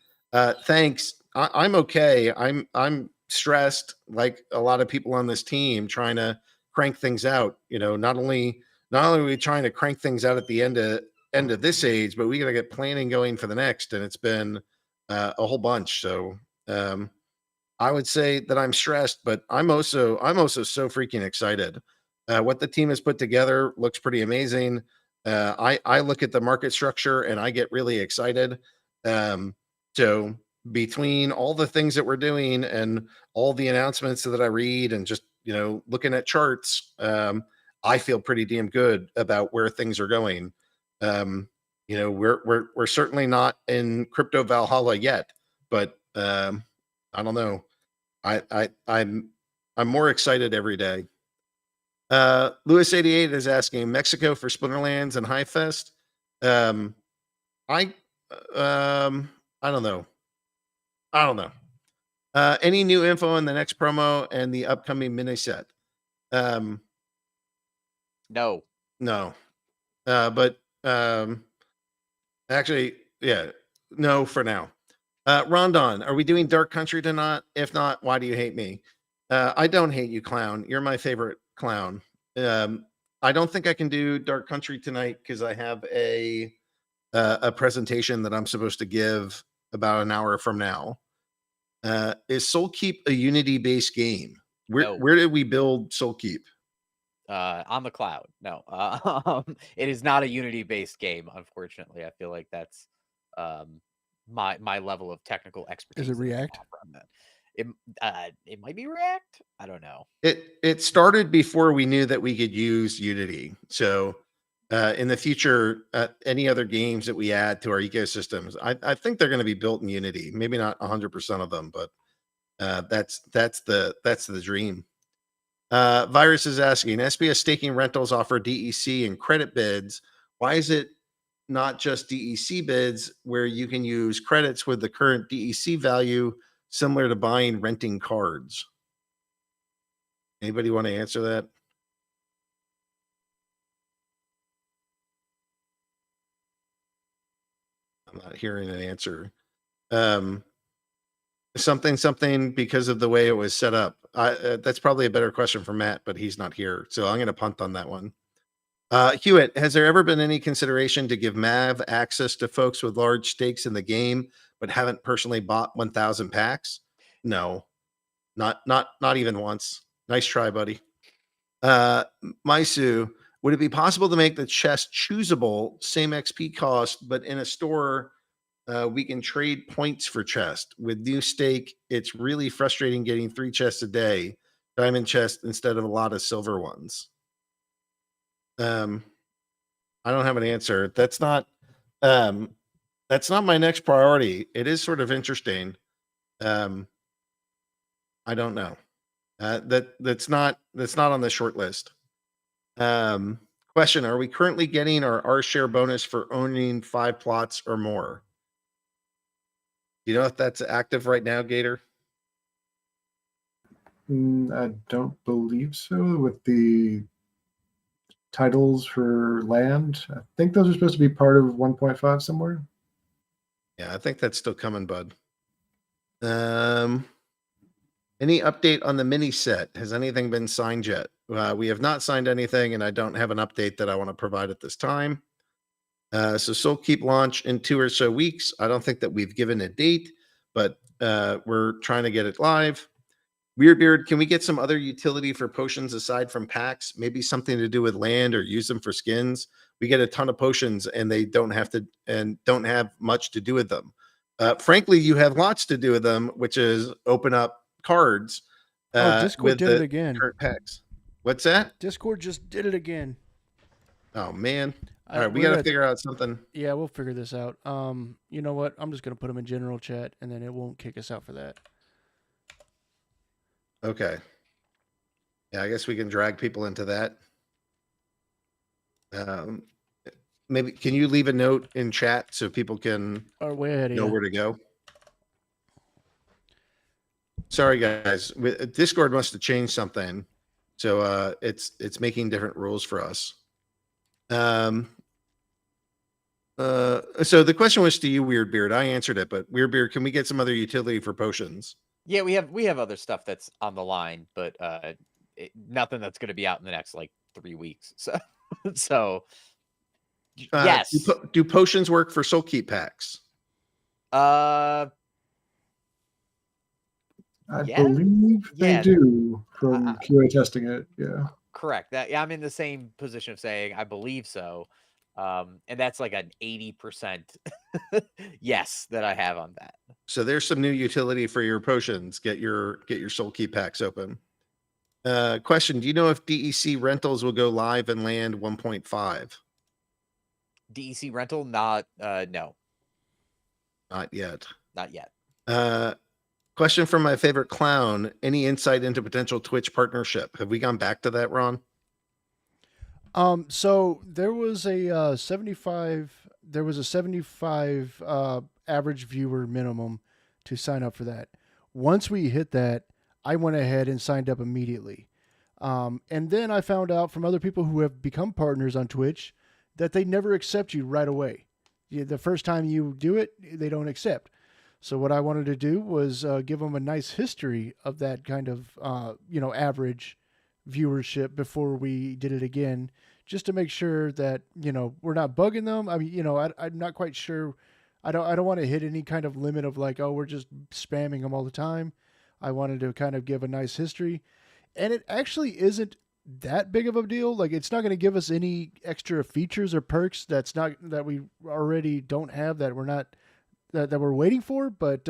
Thanks. I'm okay. I'm stressed like a lot of people on this team trying to crank things out. Not only are we trying to crank things out at the end of this age, but we got to get planning going for the next. And it's been a whole bunch. So I would say that I'm stressed, but I'm also so freaking excited. What the team has put together looks pretty amazing. I look at the market structure and I get really excited. So between all the things that we're doing and all the announcements that I read and just looking at charts, I feel pretty damn good about where things are going. We're certainly not in crypto Valhalla yet, but I don't know. I'm more excited every day. Lewis 88 is asking Mexico for Splinterlands and High Fest. I don't know. Any new info on the next promo and the upcoming mini set? No. But actually, yeah, no for now. Rondon, are we doing Dark Country tonight? If not, why do you hate me? I don't hate you, clown. You're my favorite clown. I don't think I can do Dark Country tonight because I have a presentation that I'm supposed to give about an hour from now. Is Soulkeep a Unity-based game? Where did we build Soulkeep? On the cloud. No, it is not a Unity-based game. Unfortunately, I feel like that's my level of technical expertise. Is it React? It might be React. I don't know. It started before we knew that we could use Unity. So in the future, any other games that we add to our ecosystems, I think they're going to be built in Unity. Maybe not 100% of them, but that's the dream. Virus is asking, SBS staking rentals offer DEC and credit bids. Why is it not just DEC bids where you can use credits with the current DEC value, similar to buying renting cards? Anybody want to answer that? I'm not hearing an answer. Something because of the way it was set up. That's probably a better question for Matt, but he's not here. So I'm going to punt on that one. Hewitt, has there ever been any consideration to give MAV access to folks with large stakes in the game, but haven't personally bought 1,000 packs? No, not even once. Nice try, buddy. Maisu, would it be possible to make the chest choosable, same XP cost, but in a store we can trade points for chest? With new stake, it's really frustrating getting 3 chests a day, diamond chest instead of a lot of silver ones. I don't have an answer. That's not my next priority. It is sort of interesting. I don't know. That's not on the short list. Question: are we currently getting our share bonus for owning 5 plots or more? You know if that's active right now, Gator? I don't believe so. With the titles for land, I think those are supposed to be part of 1.5 somewhere. Yeah, I think that's still coming, bud. Any update on the mini set? Has anything been signed yet? We have not signed anything, and I don't have an update that I want to provide at this time. So Soulkeep launch in 2 or so weeks. I don't think that we've given a date, but we're trying to get it live. Weirdbeard, can we get some other utility for potions aside from packs? Maybe something to do with land or use them for skins. We get a ton of potions and they don't have much to do with them. Frankly, you have lots to do with them, which is open up cards. Discord did it again. Current packs. What's that? Discord just did it again. Oh man! All right, we got to figure out something. Yeah, we'll figure this out. You know what? I'm just gonna put them in general chat, and then it won't kick us out for that. Okay. Yeah, I guess we can drag people into that. Maybe can you leave a note in chat so people can way ahead know where to go? Sorry, guys. Discord must have changed something, so it's making different rules for us. So the question was to you, Weirdbeard. I answered it, but Weirdbeard, can we get some other utility for potions? Yeah, we have other stuff that's on the line, but nothing that's going to be out in the next like 3 weeks. So, so yes. Do potions work for soul keep packs? I Yeah? believe they Yeah. do from QA testing it. Yeah. Correct. Yeah, I'm in the same position of saying I believe so. And that's like an 80% yes that I have on that. So there's some new utility for your potions. Get your soul keep packs open. Question: do you know if DEC rentals will go live and land 1.5? DEC rental, no. Not yet. Not yet. Question from my favorite clown: any insight into potential Twitch partnership? Have we gone back to that, Ron? So there was a 75 average viewer minimum to sign up for that. Once we hit that, I went ahead and signed up immediately. And then I found out from other people who have become partners on Twitch that they never accept you right away. The first time you do it, they don't accept. So what I wanted to do was give them a nice history of that kind of, average viewership before we did it again, just to make sure that, we're not bugging them. I mean, I'm not quite sure. I don't want to hit any kind of limit of like, oh, we're just spamming them all the time. I wanted to kind of give a nice history, and it actually isn't that big of a deal. Like, it's not going to give us any extra features or perks that we already don't have, that we're waiting for, but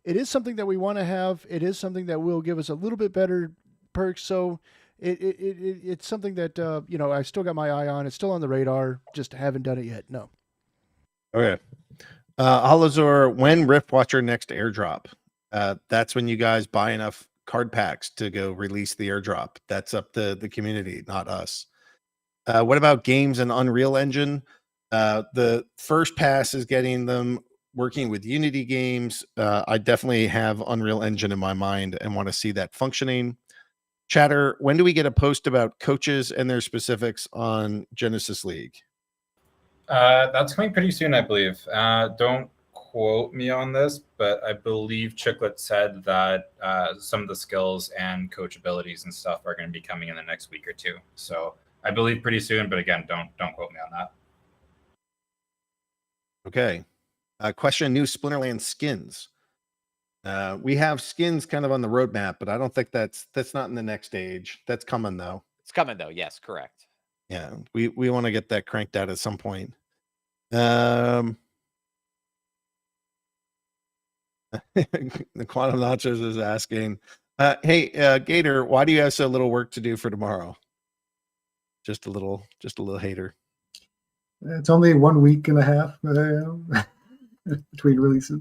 it is something that we want to have. It is something that will give us a little bit better perks. So it's something that I still got my eye on. It's still on the radar. Just haven't done it yet. No. Okay. Holozor, when Rift Watcher next airdrop? That's when you guys buy enough card packs to go release the airdrop. That's up to the community, not us. What about games and Unreal Engine? The first pass is getting them working with Unity games. I definitely have Unreal Engine in my mind and want to see that functioning. Chatter, when do we get a post about coaches and their specifics on Genesis League? That's coming pretty soon, I believe. Don't quote me on this, but I believe Chiclet said that some of the skills and coach abilities and stuff are going to be coming in the next week or two. So I believe pretty soon, but again, don't quote me on that. Okay. Question: new Splinterlands skins. We have skins kind of on the roadmap, but I don't think that's not in the next stage. That's coming though. It's coming though. Yes, correct. Yeah, we want to get that cranked out at some point. The Quantum Nachos is asking, hey, Gator, why do you have so little work to do for tomorrow? Just a little hater. It's only 1 week and a half between releases.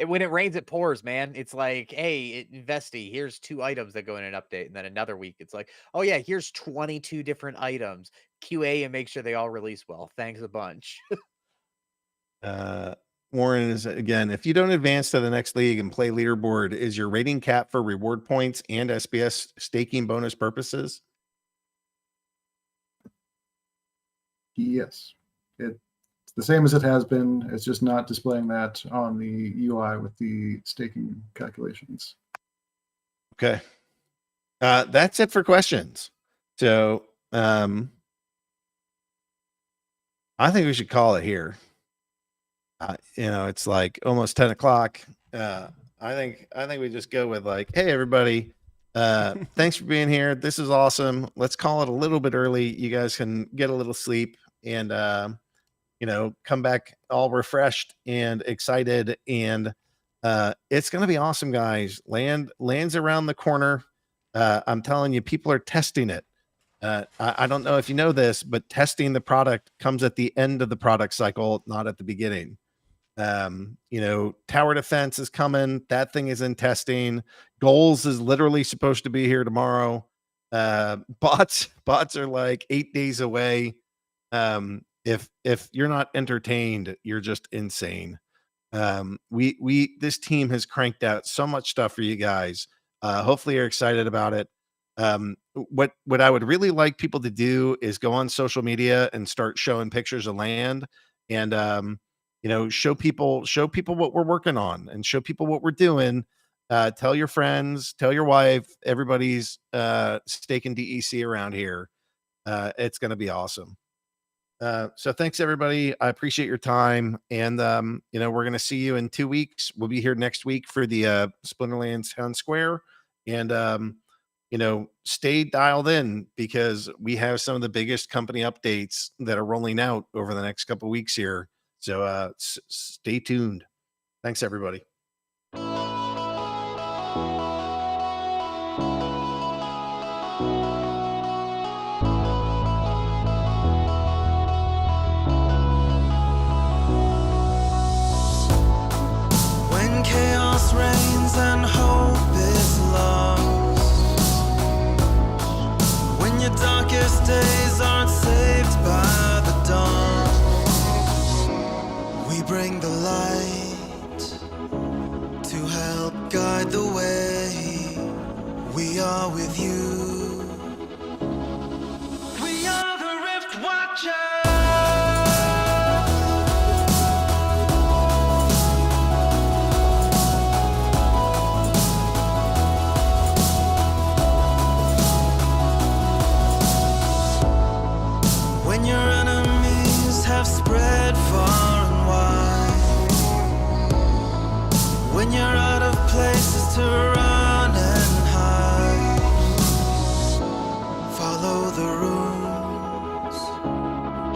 When it rains, it pours, man. It's like, hey, Investy, here's 2 items that go in an update. And then another week, it's like, oh, yeah, here's 22 different items. QA and make sure they all release well. Thanks a bunch. Warren is, again, if you don't advance to the next league and play leaderboard, is your rating cap for reward points and SBS staking bonus purposes? Yes. It's the same as it has been. It's just not displaying that on the UI with the staking calculations. Okay. That's it for questions. So I think we should call it here. It's like almost 10 o'clock. I think we just go with like, hey, everybody, thanks for being here. This is awesome. Let's call it a little bit early. You guys can get a little sleep and, come back all refreshed and excited. And it's going to be awesome, guys. Lands around the corner. I'm telling you, people are testing it. I don't know if you know this, but testing the product comes at the end of the product cycle, not at the beginning. Tower defense is coming. That thing is in testing. Goals is literally supposed to be here tomorrow. Bots are like 8 days away. If you're not entertained, you're just insane. This team has cranked out so much stuff for you guys. Hopefully you're excited about it. What I would really like people to do is go on social media and start showing pictures of land, and show people what we're working on, and show people what we're doing. Tell your friends, tell your wife, everybody's staking DEC around here. It's going to be awesome. So thanks everybody. I appreciate your time. And, we're going to see you in 2 weeks. We'll be here next week for the Splinterlands Town Square. And, stay dialed in, because we have some of the biggest company updates that are rolling out over the next couple of weeks here. So stay tuned. Thanks everybody. When chaos reigns and hope is lost, when your darkest days aren't saved by the dawn, we bring the light to help guide the way. We are with you. We are the Rift Watchers. When your enemies have spread far and wide, when you're out of places to run and hide, follow the runes,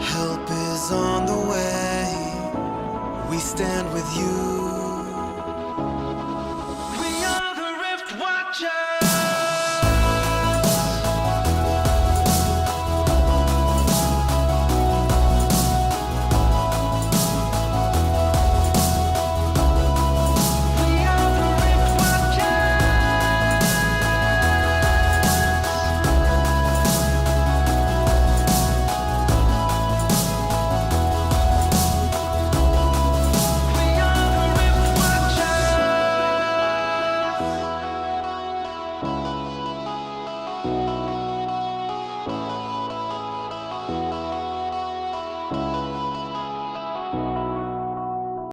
help is on the way, we stand with you.